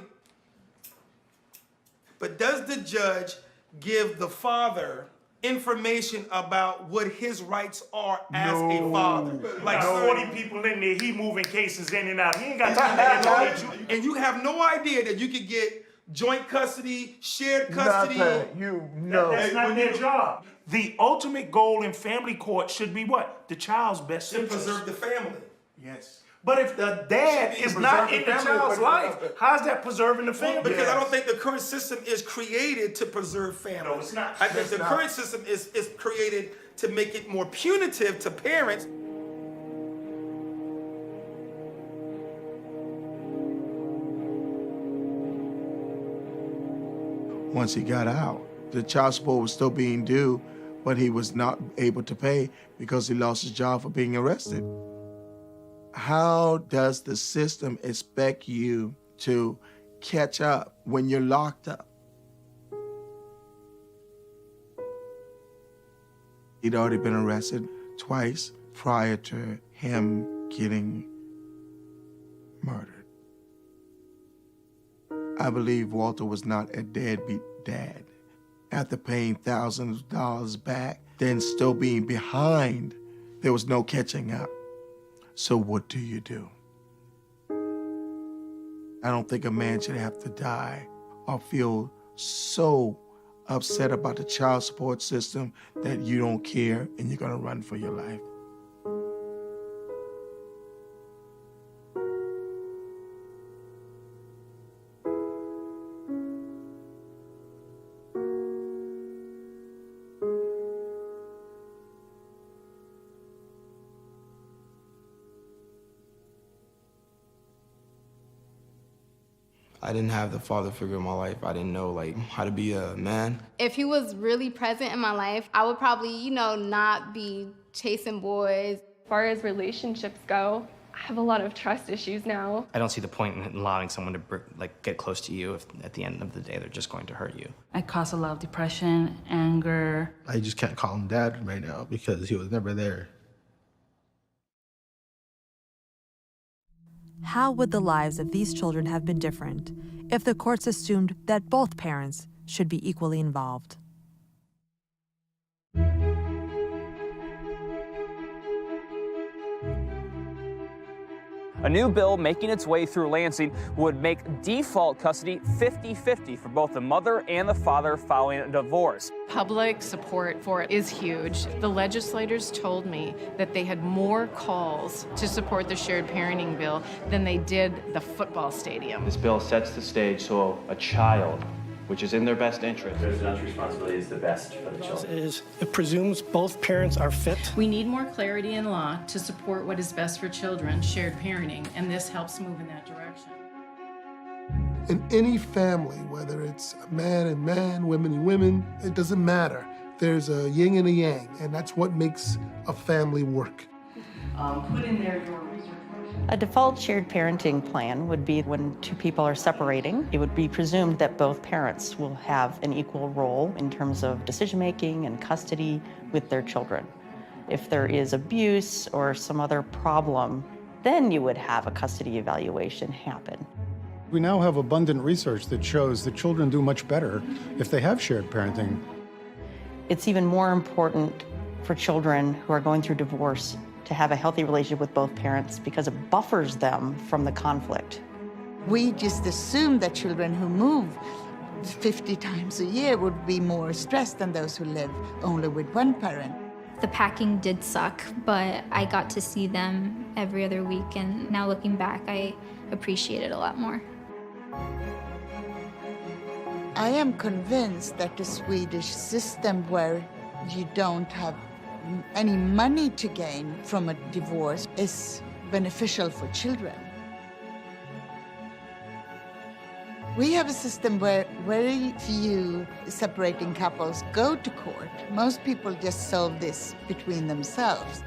S14: But does the judge give the father
S1: information about what his rights are as a father.
S2: Like 40 people in there, he moving cases in and out. He ain't got time to educate you.
S1: And you have no idea that you could get joint custody, shared custody.
S2: That's not their job. The ultimate goal in family court should be what? The child's best interest.
S1: To preserve the family.
S2: Yes. But if the dad is not in the child's life, how's that preserving the family?
S1: Because I don't think the current system is created to preserve families.
S2: No, it's not.
S1: I think the current system is created to make it more punitive to parents.
S14: Once he got out, the child support was still being due, but he was not able to pay because he lost his job for being arrested. How does the system expect you to catch up when you're locked up? He'd already been arrested twice prior to him getting murdered. I believe Walter was not a deadbeat dad. After paying thousands of dollars back, then still being behind, there was no catching up. So what do you do? I don't think a man should have to die or feel so upset about the child support system that you don't care and you're gonna run for your life.
S5: I didn't have the father figure in my life. I didn't know how to be a man.
S23: If he was really present in my life, I would probably, not be chasing boys.
S10: As far as relationships go, I have a lot of trust issues now.
S6: I don't see the point in allowing someone to get close to you if at the end of the day they're just going to hurt you.
S7: I cause a lot of depression, anger.
S8: I just can't call him dad right now because he was never there.
S4: How would the lives of these children have been different if the courts assumed that both parents should be equally involved?
S9: A new bill making its way through Lansing would make default custody 50-50 for both the mother and the father following a divorce.
S12: Public support for it is huge. The legislators told me that they had more calls to support the shared parenting bill than they did the football stadium.
S16: This bill sets the stage so a child, which is in their best interest.
S17: Residential responsibility is the best for the children.
S18: It presumes both parents are fit.
S12: We need more clarity in law to support what is best for children, shared parenting, and this helps move in that direction.
S3: In any family, whether it's a man and man, women and women, it doesn't matter. There's a yin and a yang, and that's what makes a family work.
S12: Put in there your research.
S19: A default shared parenting plan would be when two people are separating. It would be presumed that both parents will have an equal role in terms of decision-making and custody with their children. If there is abuse or some other problem, then you would have a custody evaluation happen.
S20: We now have abundant research that shows that children do much better if they have shared parenting.
S19: It's even more important for children who are going through divorce to have a healthy relationship with both parents because it buffers them from the conflict.
S34: We just assume that children who move 50 times a year would be more stressed than those who live only with one parent.
S22: The packing did suck, but I got to see them every other week, and now looking back, I appreciate it a lot more.
S34: I am convinced that the Swedish system where you don't have any money to gain from a divorce is beneficial for children. We have a system where very few separating couples go to court. Most people just solve this between themselves.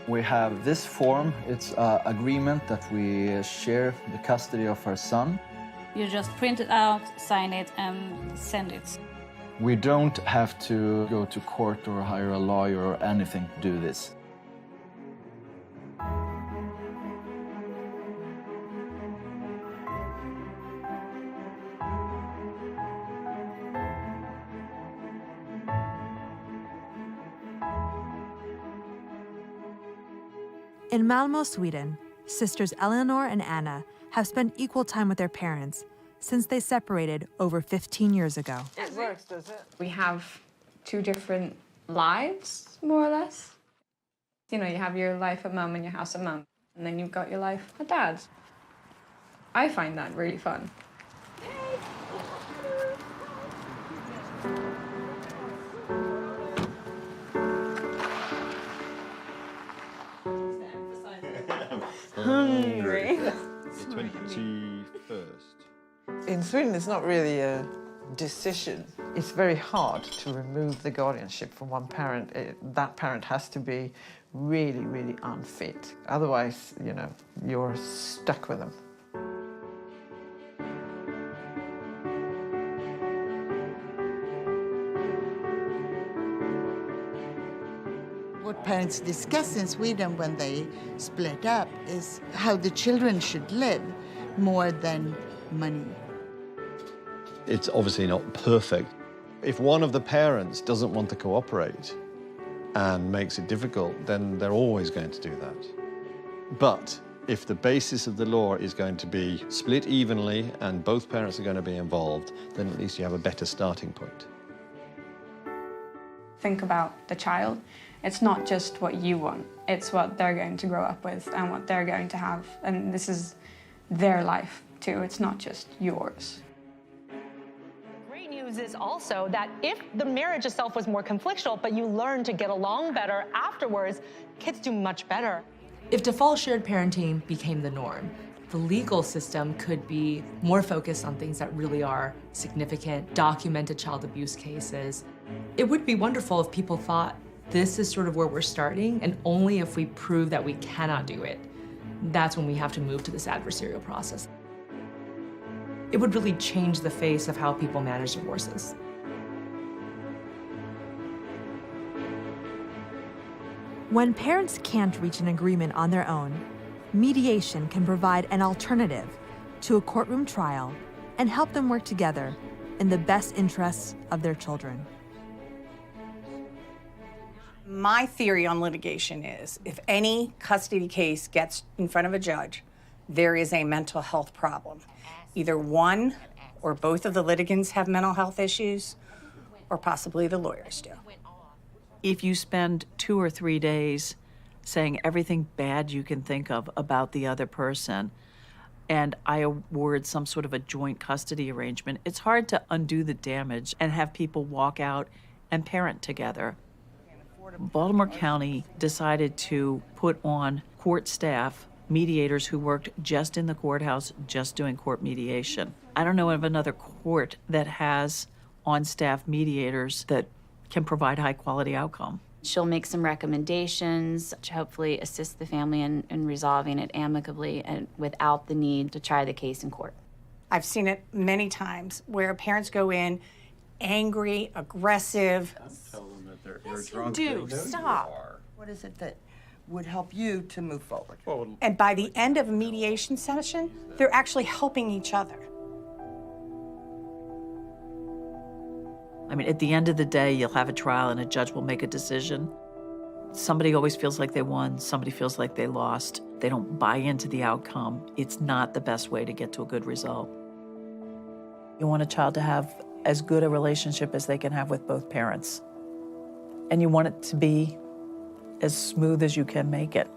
S35: We have this form. It's an agreement that we share the custody of our son.
S36: You just print it out, sign it, and send it.
S35: We don't have to go to court or hire a lawyer or anything to do this.
S4: In Malmö, Sweden, sisters Eleanor and Anna have spent equal time with their parents since they separated over 15 years ago.
S1: It works, does it? We have two different lives, more or less. You know, you have your life at mum and your house at mum, and then you've got your life at dad's. I find that really fun.
S2: Hungry.
S1: The
S2: 21st. In Sweden, it's not really a decision. It's very hard to remove the guardianship from one parent. That parent has to be really, really unfit. Otherwise, you know, you're stuck with them.
S34: What parents discuss in Sweden when they split up is how the children should live more than money.
S11: It's obviously not perfect. If one of the parents doesn't want to cooperate and makes it difficult, then they're always going to do that. But if the basis of the law is going to be split evenly and both parents are going to be involved, then at least you have a better starting point.
S1: Think about the child. It's not just what you want, it's what they're going to grow up with and what they're going to have. And this is their life too, it's not just yours.
S13: Great news is also that if the marriage itself was more conflictual, but you learn to get along better afterwards, kids do much better.
S15: If default shared parenting became the norm, the legal system could be more focused on things that really are significant, documented child abuse cases. It would be wonderful if people thought, this is sort of where we're starting, and only if we prove that we cannot do it, that's when we have to move to this adversarial process. It would really change the face of how people manage divorces.
S4: When parents can't reach an agreement on their own, mediation can provide an alternative to a courtroom trial and help them work together in the best interests of their children.
S21: My theory on litigation is if any custody case gets in front of a judge, there is a mental health problem. Either one or both of the litigants have mental health issues, or possibly the lawyers do.
S24: If you spend 2 or 3 days saying everything bad you can think of about the other person, and I award some sort of a joint custody arrangement, it's hard to undo the damage and have people walk out and parent together. Baltimore County decided to put on court staff, mediators who worked just in the courthouse, just doing court mediation. I don't know of another court that has on-staff mediators that can provide high-quality outcome.
S25: She'll make some recommendations to hopefully assist the family in resolving it amicably and without the need to try the case in court.
S21: I've seen it many times where parents go in angry, aggressive.
S11: Tell them that they're
S21: Yes, you
S11: drunk.
S21: do.
S11: They know
S21: Stop.
S11: you are.
S26: What is it that would help you to move forward?
S21: And by the end of a mediation session, they're actually helping each other.
S24: I mean, at the end of the day, you'll have a trial and a judge will make a decision. Somebody always feels like they won, somebody feels like they lost. They don't buy into the outcome. It's not the best way to get to a good result. You want a child to have as good a relationship as they can have with both parents. And you want it to be as smooth as you can make it.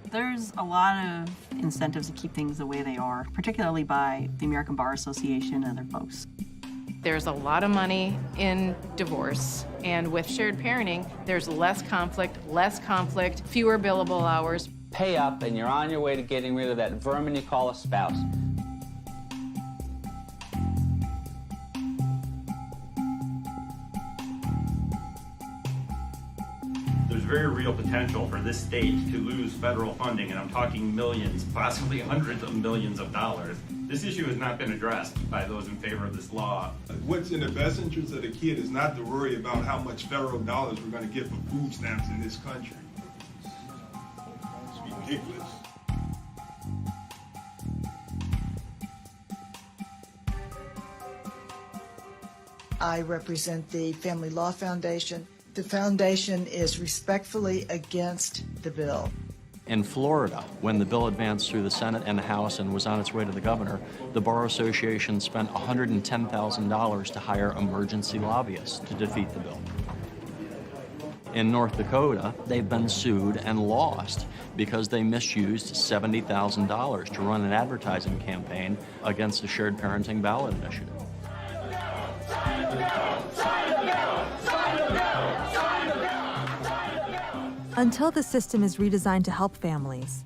S27: There's a lot of incentives to keep things the way they are, particularly by the American Bar Association and other folks.
S12: There's a lot of money in divorce, and with shared parenting, there's less conflict, fewer billable hours.
S35: Pay up and you're on your way to getting rid of that vermin you call a spouse.
S17: There's very real potential for this state to lose federal funding, and I'm talking millions, possibly hundreds of millions of dollars. This issue has not been addressed by those in favor of this law.
S28: What's in the best interest of the kid is not to worry about how much federal dollars we're going to get for food stamps in this country. ridiculous.
S3: I represent the Family Law Foundation. The foundation is respectfully against the bill.
S5: In Florida, when the bill advanced through the Senate and the House and was on its way to the governor, the Bar Association spent $110,000 to hire emergency lobbyists to defeat the bill. In North Dakota, they've been sued and lost because they misused $70,000 to run an advertising campaign against the shared parenting ballot initiative.
S4: Until the system is redesigned to help families,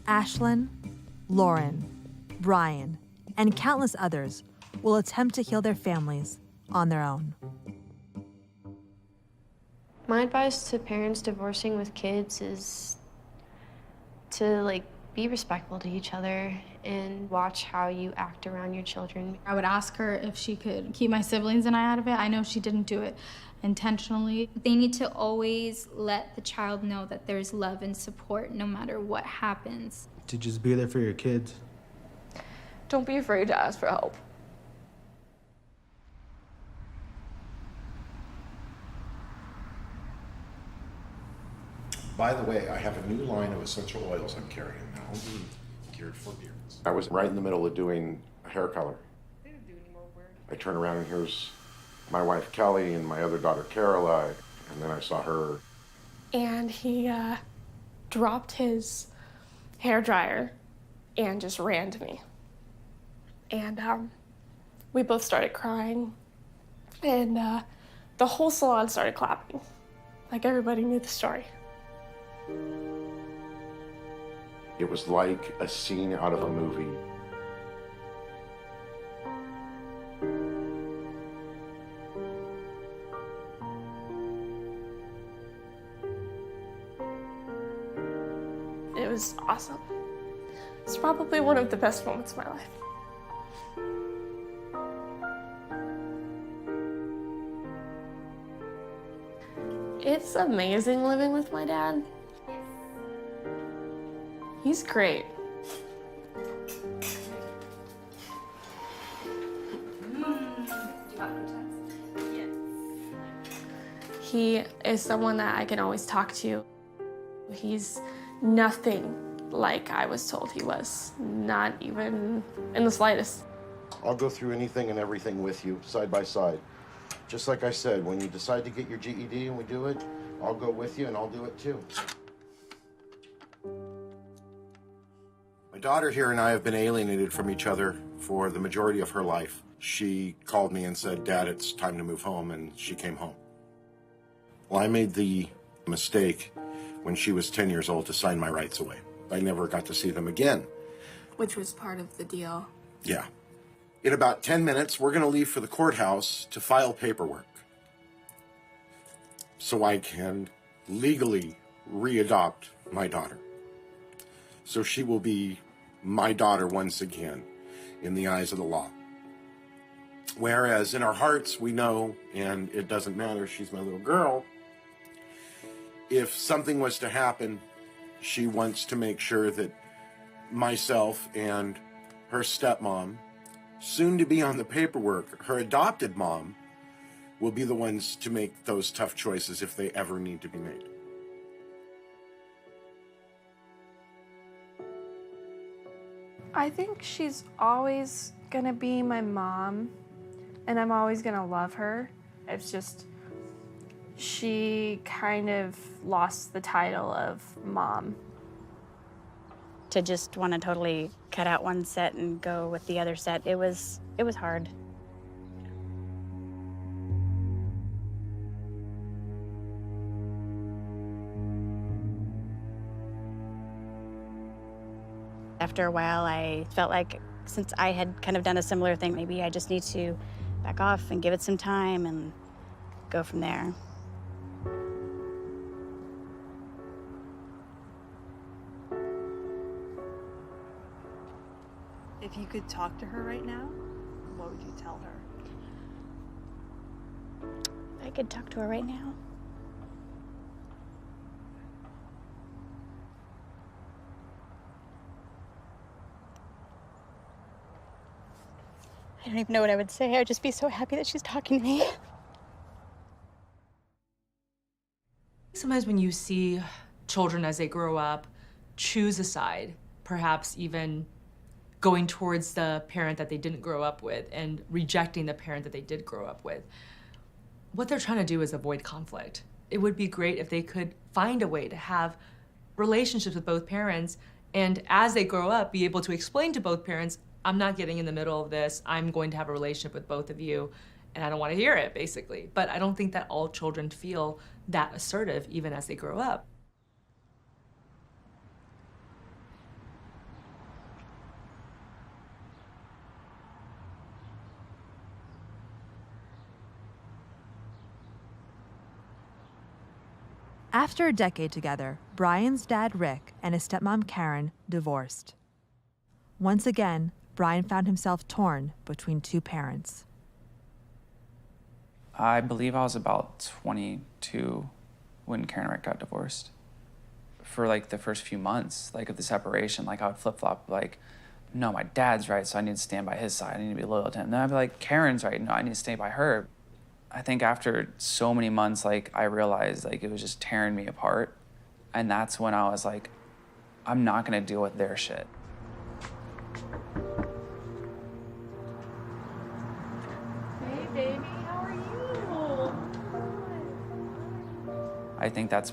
S4: Ashlynn, Lauren, Brian, and countless others will attempt to heal their families on their own.
S6: My advice to parents divorcing with kids is to be respectful to each other and watch how you act around your children.
S7: I would ask her if she could keep my siblings and I out of it. I know she didn't do it intentionally.
S22: They need to always let the child know that there's love and support no matter what happens.
S8: To just be there for your kids.
S1: Don't be afraid to ask for help.
S9: By the way, I have a new line of essential oils I'm carrying now, geared for beards. I was right in the middle of doing a hair color. I turn around and here's my wife Kelly and my other daughter Caroline, and then I saw her.
S10: And he dropped his hair dryer and just ran to me. And we both started crying, and the whole salon started clapping. Like everybody knew the story.
S9: It was like a scene out of a movie.
S10: It was awesome. It's probably one of the best moments of my life. It's amazing living with my dad. He's great. He is someone that I can always talk to. He's nothing like I was told he was, not even in the slightest.
S9: I'll go through anything and everything with you, side by side. Just like I said, when you decide to get your GED and we do it, I'll go with you and I'll do it too. My daughter here and I have been alienated from each other for the majority of her life. She called me and said, "Dad, it's time to move home," and she came home. Well, I made the mistake when she was 10 years old to sign my rights away. I never got to see them again.
S10: Which was part of the deal.
S9: Yeah. In about 10 minutes, we're going to leave for the courthouse to file paperwork so I can legally readopt my daughter. So she will be my daughter once again in the eyes of the law. Whereas in our hearts, we know, and it doesn't matter, she's my little girl. If something was to happen, she wants to make sure that myself and her stepmom, soon to be on the paperwork, her adopted mom, will be the ones to make those tough choices if they ever need to be made.
S10: I think she's always gonna be my mom, and I'm always gonna love her. It's just, she kind of lost the title of mom.
S14: To just want to totally cut out one set and go with the other set, it was hard. After a while, I felt like since I had kind of done a similar thing, maybe I just need to back off and give it some time and go from there.
S4: If you could talk to her right now, what would you tell her?
S14: If I could talk to her right now. I don't even know what I would say. I would just be so happy that she's talking to me.
S2: Sometimes when you see children as they grow up choose a side, perhaps even going towards the parent that they didn't grow up with and rejecting the parent that they did grow up with, what they're trying to do is avoid conflict. It would be great if they could find a way to have relationships with both parents, and as they grow up, be able to explain to both parents, I'm not getting in the middle of this, I'm going to have a relationship with both of you, and I don't want to hear it, basically. But I don't think that all children feel that assertive even as they grow up.
S4: After a decade together, Brian's dad, Rick, and his stepmom, Karen, divorced. Once again, Brian found himself torn between two parents.
S13: I believe I was about 22 when Karen and Rick got divorced. For like the first few months, like of the separation, like I would flip-flop, like, no, my dad's right, so I need to stand by his side. I need to be loyal to him. Then I'd be like, Karen's right, no, I need to stay by her. I think after so many months, like, I realized, like, it was just tearing me apart. And that's when I was like, I'm not gonna deal with their shit.
S12: Hey, baby, how are you?
S13: I think that's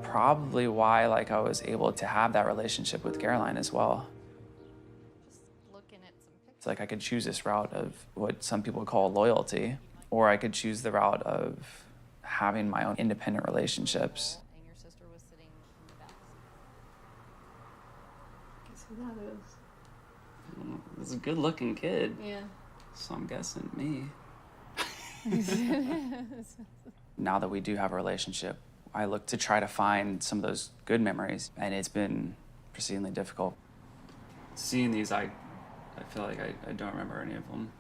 S13: probably why, like, I was able to have that relationship with Caroline as well. It's like I could choose this route of what some people call loyalty, or I could choose the route of having my own independent relationships.
S12: And your sister was sitting in the back seat. Guess who that is?
S15: It's a good-looking kid.
S12: Yeah.
S15: So I'm guessing me.
S13: Now that we do have a relationship, I look to try to find some of those good memories, and it's been proceedingly difficult.
S15: Seeing these, I feel like I don't remember any of them.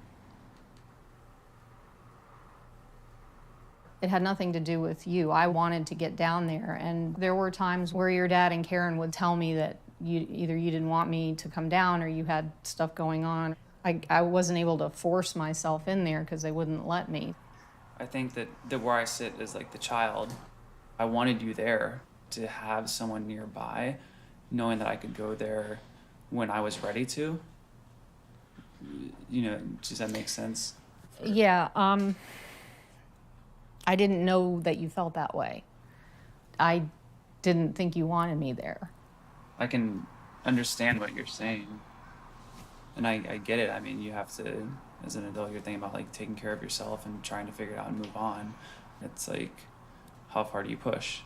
S16: It had nothing to do with you. I wanted to get down there, and there were times where your dad and Karen would tell me that either you didn't want me to come down or you had stuff going on. I wasn't able to force myself in there because they wouldn't let me.
S15: I think that where I sit is like the child. I wanted you there to have someone nearby, knowing that I could go there when I was ready to. You know, does that make sense?
S16: Yeah, I didn't know that you felt that way. I didn't think you wanted me there.
S15: I can understand what you're saying. And I get it. I mean, you have to, as an adult, you're thinking about like taking care of yourself and trying to figure it out and move on. It's like, how far do you push?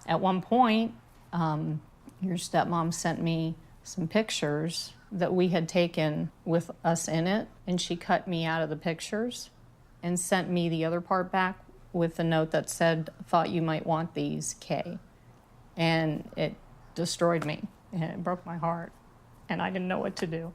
S16: At one point, your stepmom sent me some pictures that we had taken with us in it, and she cut me out of the pictures and sent me the other part back with a note that said, "Thought you might want these, Kay." And it destroyed me, and it broke my heart, and I didn't know what to do.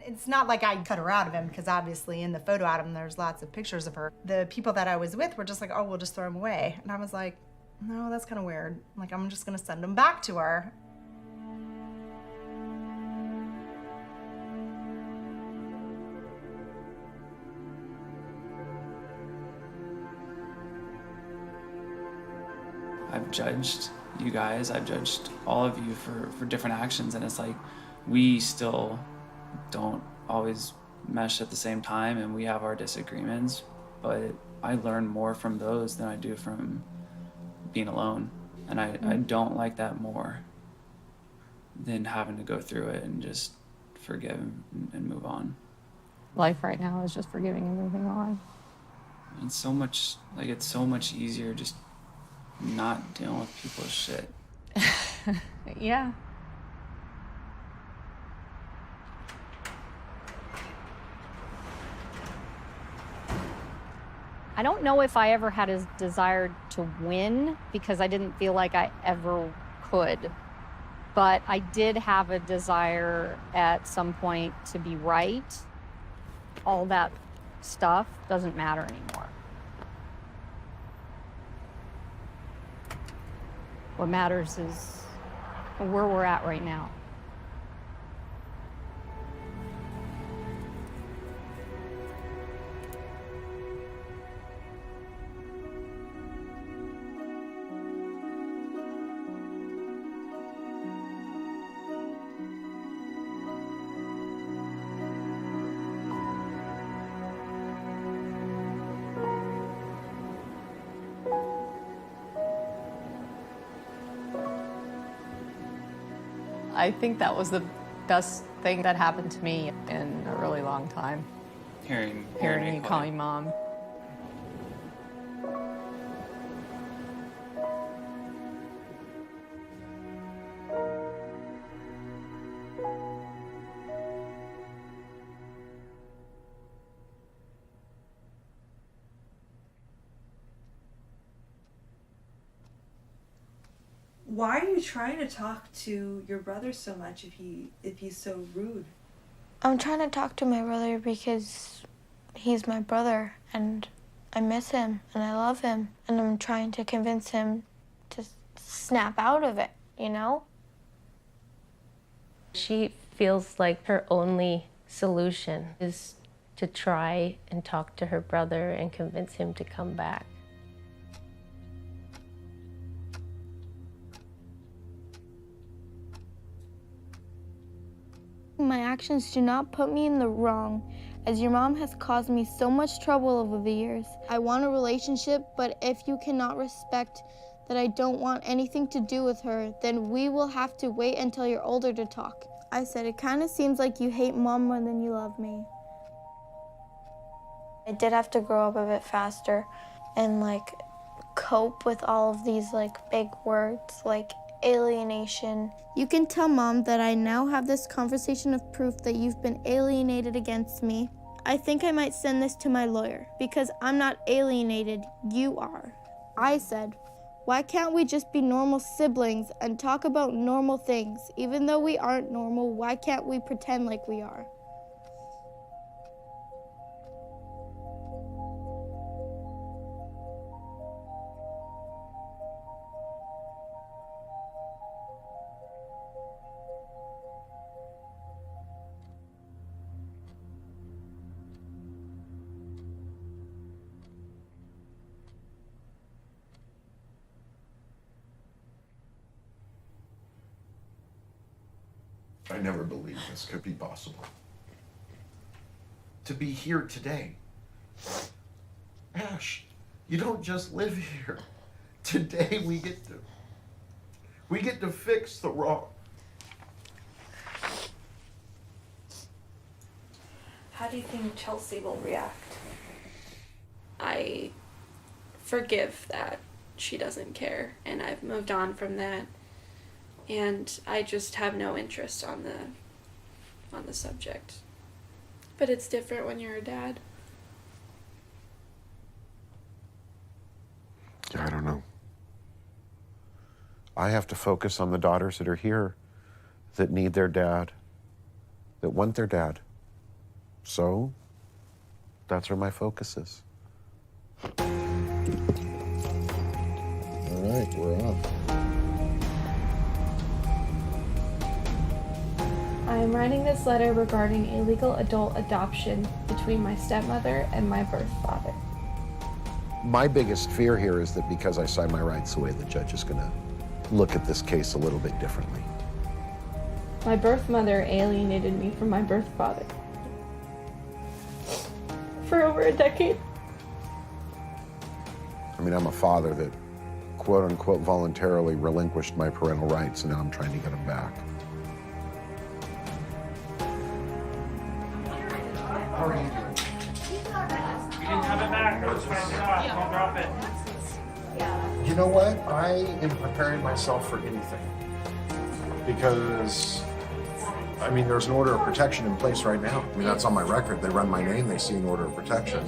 S18: It's not like I cut her out of him, because obviously in the photo album there's lots of pictures of her. The people that I was with were just like, oh, we'll just throw them away. And I was like, no, that's kind of weird. Like, I'm just gonna send them back to her.
S15: I've judged you guys, I've judged all of you for different actions, and it's like, we still don't always mesh at the same time, and we have our disagreements, but I learn more from those than I do from being alone. And I don't like that more than having to go through it and just forgive and move on.
S16: Life right now is just forgiving and moving on.
S15: It's so much easier just not dealing with people's shit.
S16: Yeah. I don't know if I ever had a desire to win, because I didn't feel like I ever could. But I did have a desire at some point to be right. All that stuff doesn't matter anymore. What matters is where we're at right now. I think that was the best thing that happened to me in a really long time.
S13: Hearing
S16: you call me mom.
S11: Why are you trying to talk to your brother so much if he's so rude?
S10: I'm trying to talk to my brother because he's my brother and I miss him and I love him, and I'm trying to convince him to snap out of it, you know?
S19: She feels like her only solution is to try and talk to her brother and convince him to come back.
S10: My actions do not put me in the wrong, as your mom has caused me so much trouble over the years. I want a relationship, but if you cannot respect that I don't want anything to do with her, then we will have to wait until you're older to talk. I said, it kind of seems like you hate mom more than you love me. I did have to grow up a bit faster and cope with all of these big words like alienation. You can tell mom that I now have this conversation of proof that you've been alienated against me. I think I might send this to my lawyer because I'm not alienated, you are. I said, why can't we just be normal siblings and talk about normal things? Even though we aren't normal, why can't we pretend like we are?
S9: I never believed this could be possible. To be here today. Ash, you don't just live here. Today we get to fix the wrong.
S10: How do you think Chelsea will react?
S20: I forgive that she doesn't care, and I've moved on from that. And I just have no interest on the subject. But it's different when you're a dad.
S9: Yeah, I don't know. I have to focus on the daughters that are here, that need their dad, that want their dad. So, that's where my focus is.
S21: All right, we're on.
S10: I am writing this letter regarding illegal adult adoption between my stepmother and my birth father.
S9: My biggest fear here is that because I sign my rights away, the judge is going to look at this case a little bit differently.
S10: My birth mother alienated me from my birth father for over a decade.
S9: I mean, I'm a father that, quote unquote, voluntarily relinquished my parental rights, and now I'm trying to get them back. How are you doing?
S23: We didn't have it back. I was trying to get off. Don't drop it.
S9: You know what? I am preparing myself for anything. Because, I mean, there's an order of protection in place right now. I mean, that's on my record. They run my name, they see an order of protection.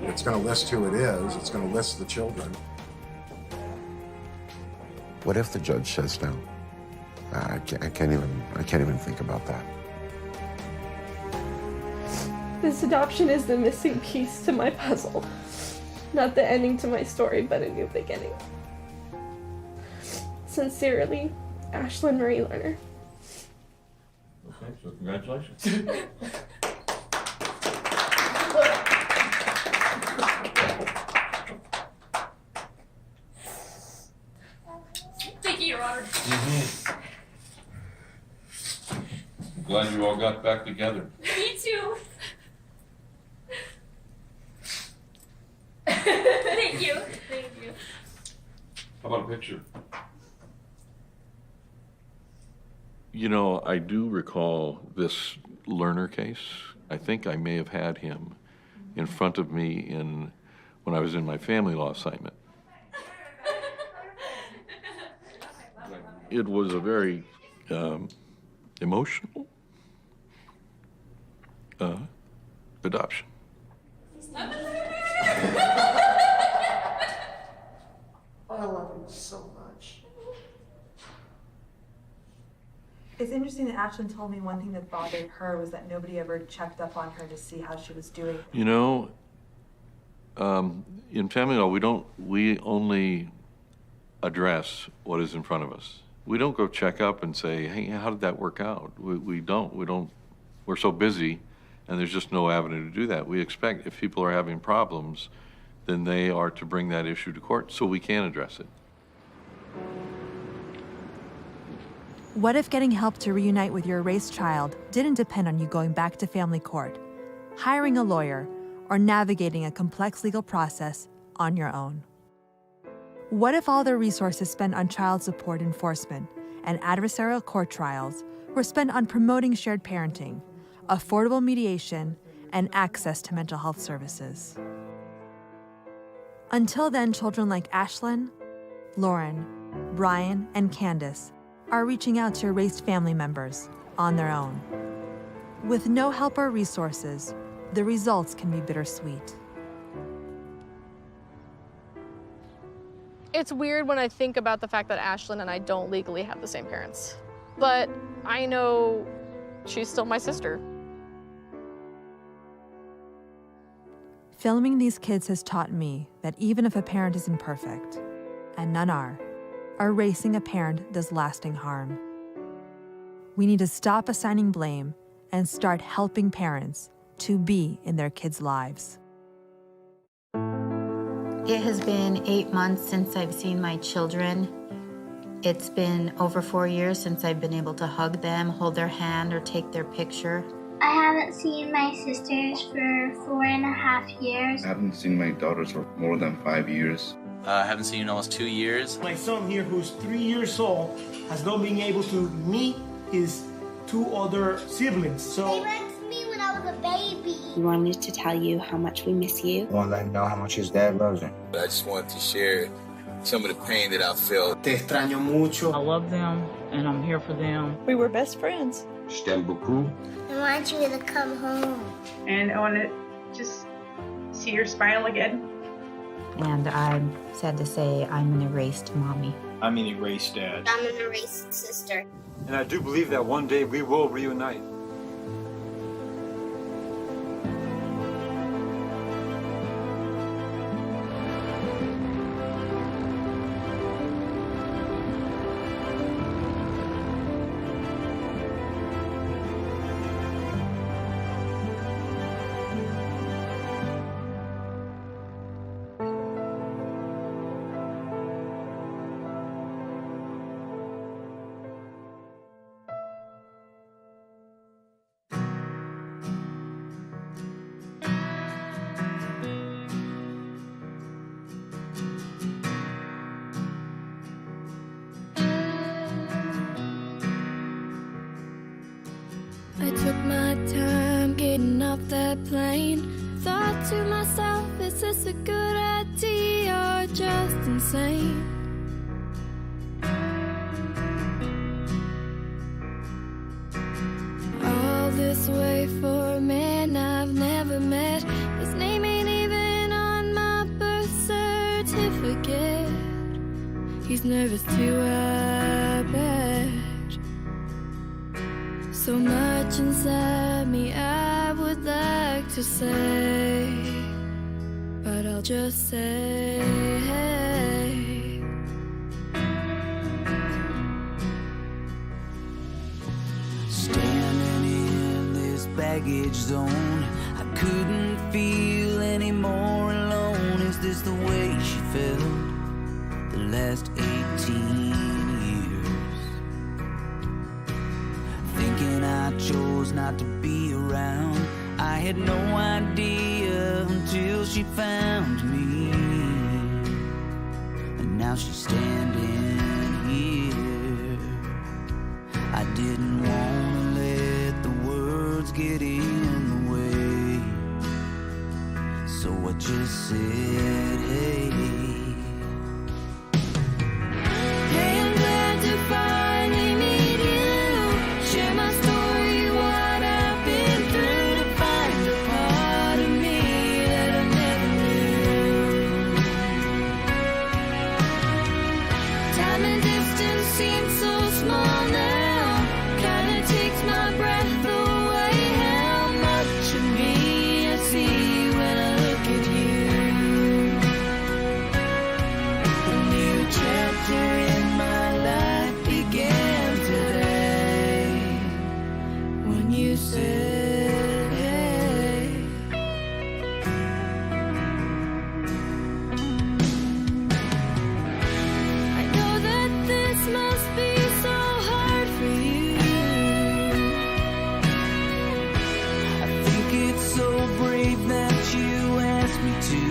S9: It's going to list who it is. It's going to list the children. What if the judge says no? I can't even think about that.
S10: This adoption is the missing piece to my puzzle. Not the ending to my story, but a new beginning. Sincerely, Ashlynn Marie Lerner.
S3: Okay, so congratulations.
S5: Thank you, Your Honor.
S3: Glad you all got back together.
S5: Me too. Thank you. Thank you.
S3: How about a picture? You know, I do recall this Lerner case. I think I may have had him in front of me when I was in my family law assignment. It was a very emotional adoption.
S17: I love him so much.
S4: It's interesting that Ashlynn told me one thing that bothered her was that nobody ever checked up on her to see how she was doing.
S3: You know, in family law, we only address what is in front of us. We don't go check up and say, hey, how did that work out? We don't. We're so busy, and there's just no avenue to do that. We expect if people are having problems, then they are to bring that issue to court so we can address it.
S4: What if getting help to reunite with your erased child didn't depend on you going back to family court, hiring a lawyer, or navigating a complex legal process on your own? What if all the resources spent on child support enforcement and adversarial court trials were spent on promoting shared parenting, affordable mediation, and access to mental health services? Until then, children like Ashlynn, Lauren, Brian, and Candace are reaching out to erased family members on their own. With no help or resources, the results can be bittersweet.
S24: It's weird when I think about the fact that Ashlynn and I don't legally have the same parents. But I know she's still my sister.
S4: Filming these kids has taught me that even if a parent isn't perfect, and none are, erasing a parent does lasting harm. We need to stop assigning blame and start helping parents to be in their kids' lives.
S25: It has been 8 months since I've seen my children. It's been over 4 years since I've been able to hug them, hold their hand, or take their picture.
S26: I haven't seen my sisters for 4.5 years.
S27: I haven't seen my daughters for more than 5 years.
S28: I haven't seen you in almost 2 years.
S23: My son here, who's 3 years old, has not been able to meet his 2 other siblings.
S26: They went to me when I was a baby.
S29: We wanted to tell you how much we miss you.
S21: I want to let him know how much his dad loves him.
S28: I just wanted to share some of the pain that I felt.
S21: Te extraño mucho.
S30: I love them, and I'm here for them.
S29: We were best friends.
S21: Je t'aime beaucoup.
S26: I want you to come home.
S29: And I want to just see your smile again.
S25: And I'm sad to say I'm an erased mommy.
S31: I'm an erased dad.
S26: I'm an erased sister.
S31: And I do believe that one day we will reunite.
S32: I took my time getting off that plane. Thought to myself, is this a good idea or just insane? All this way for a man I've never met. His name ain't even on my birth certificate. He's nervous too, I bet. So much inside me I would like to say, but I'll just say,
S1: baggage zone. I couldn't feel any more alone. Is this the way she felt the last 18 years? Thinking I chose not to be around. I had no idea until she found me. And now she's standing here. I didn't want to let the words get in the way, so I just said, hey. Hey, I'm glad to finally meet you. Share my story, what I've been through, to find a part of me that I never knew. Time and distance seem so small now. Kinda takes my breath away. How much of me I see when I look at you. A new chapter in my life began today when you said, hey. I know that this must be so hard for you. I think it's so brave that you asked me to.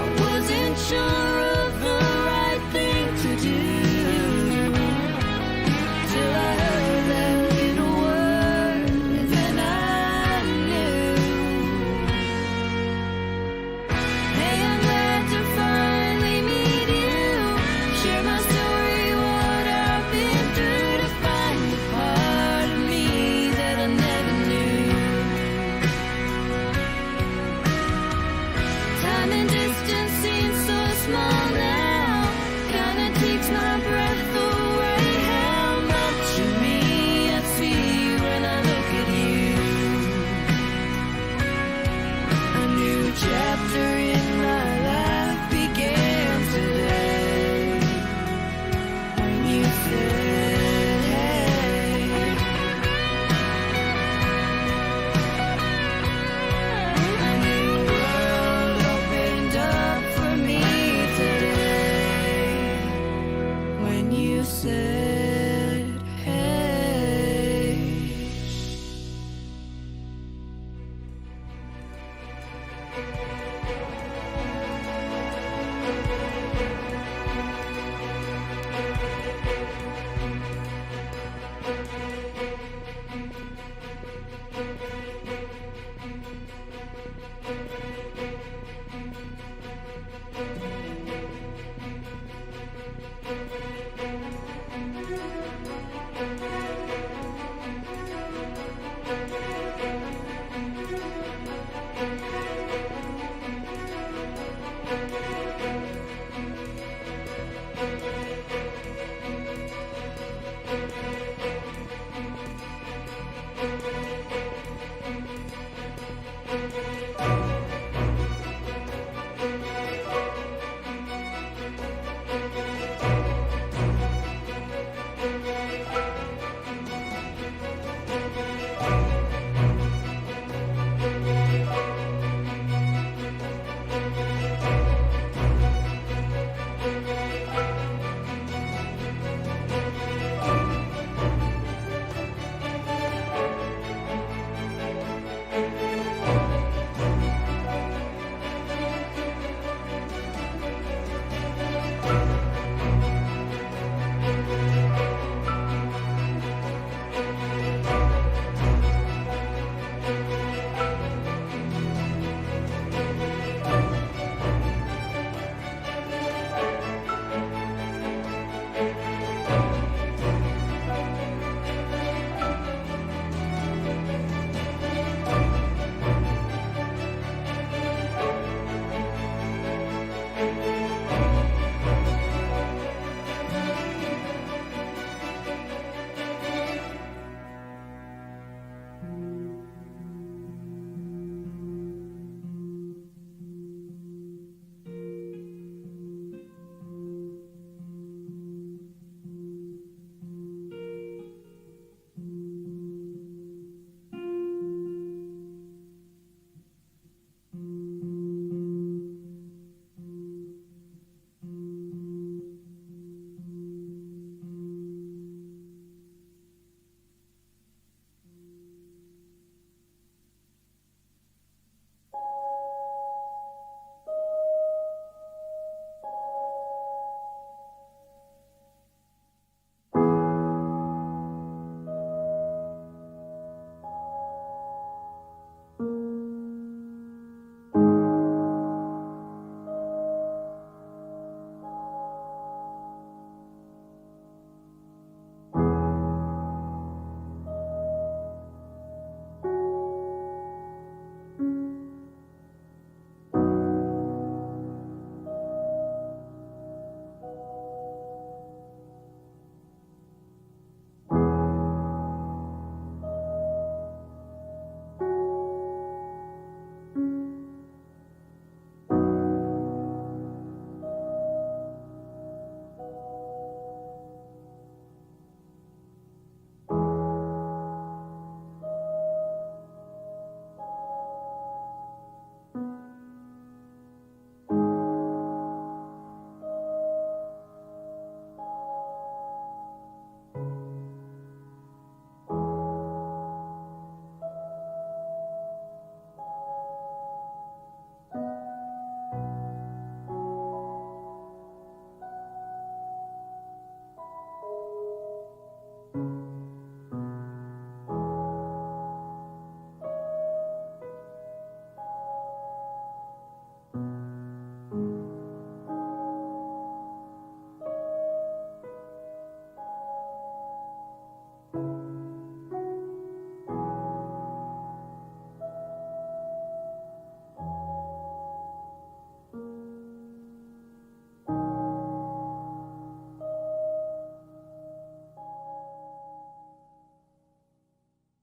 S1: I wasn't sure of the right thing to do till I heard that little word, and then I knew. Hey, I'm glad to finally meet you. Share my story, what I've been through, to find a part of me that I never knew. Time and distance seem so small now. Kinda takes my breath away. How much of me I see when I look at you. A new chapter in my life began today when you said, hey. A new world opened up for me today when you said, hey.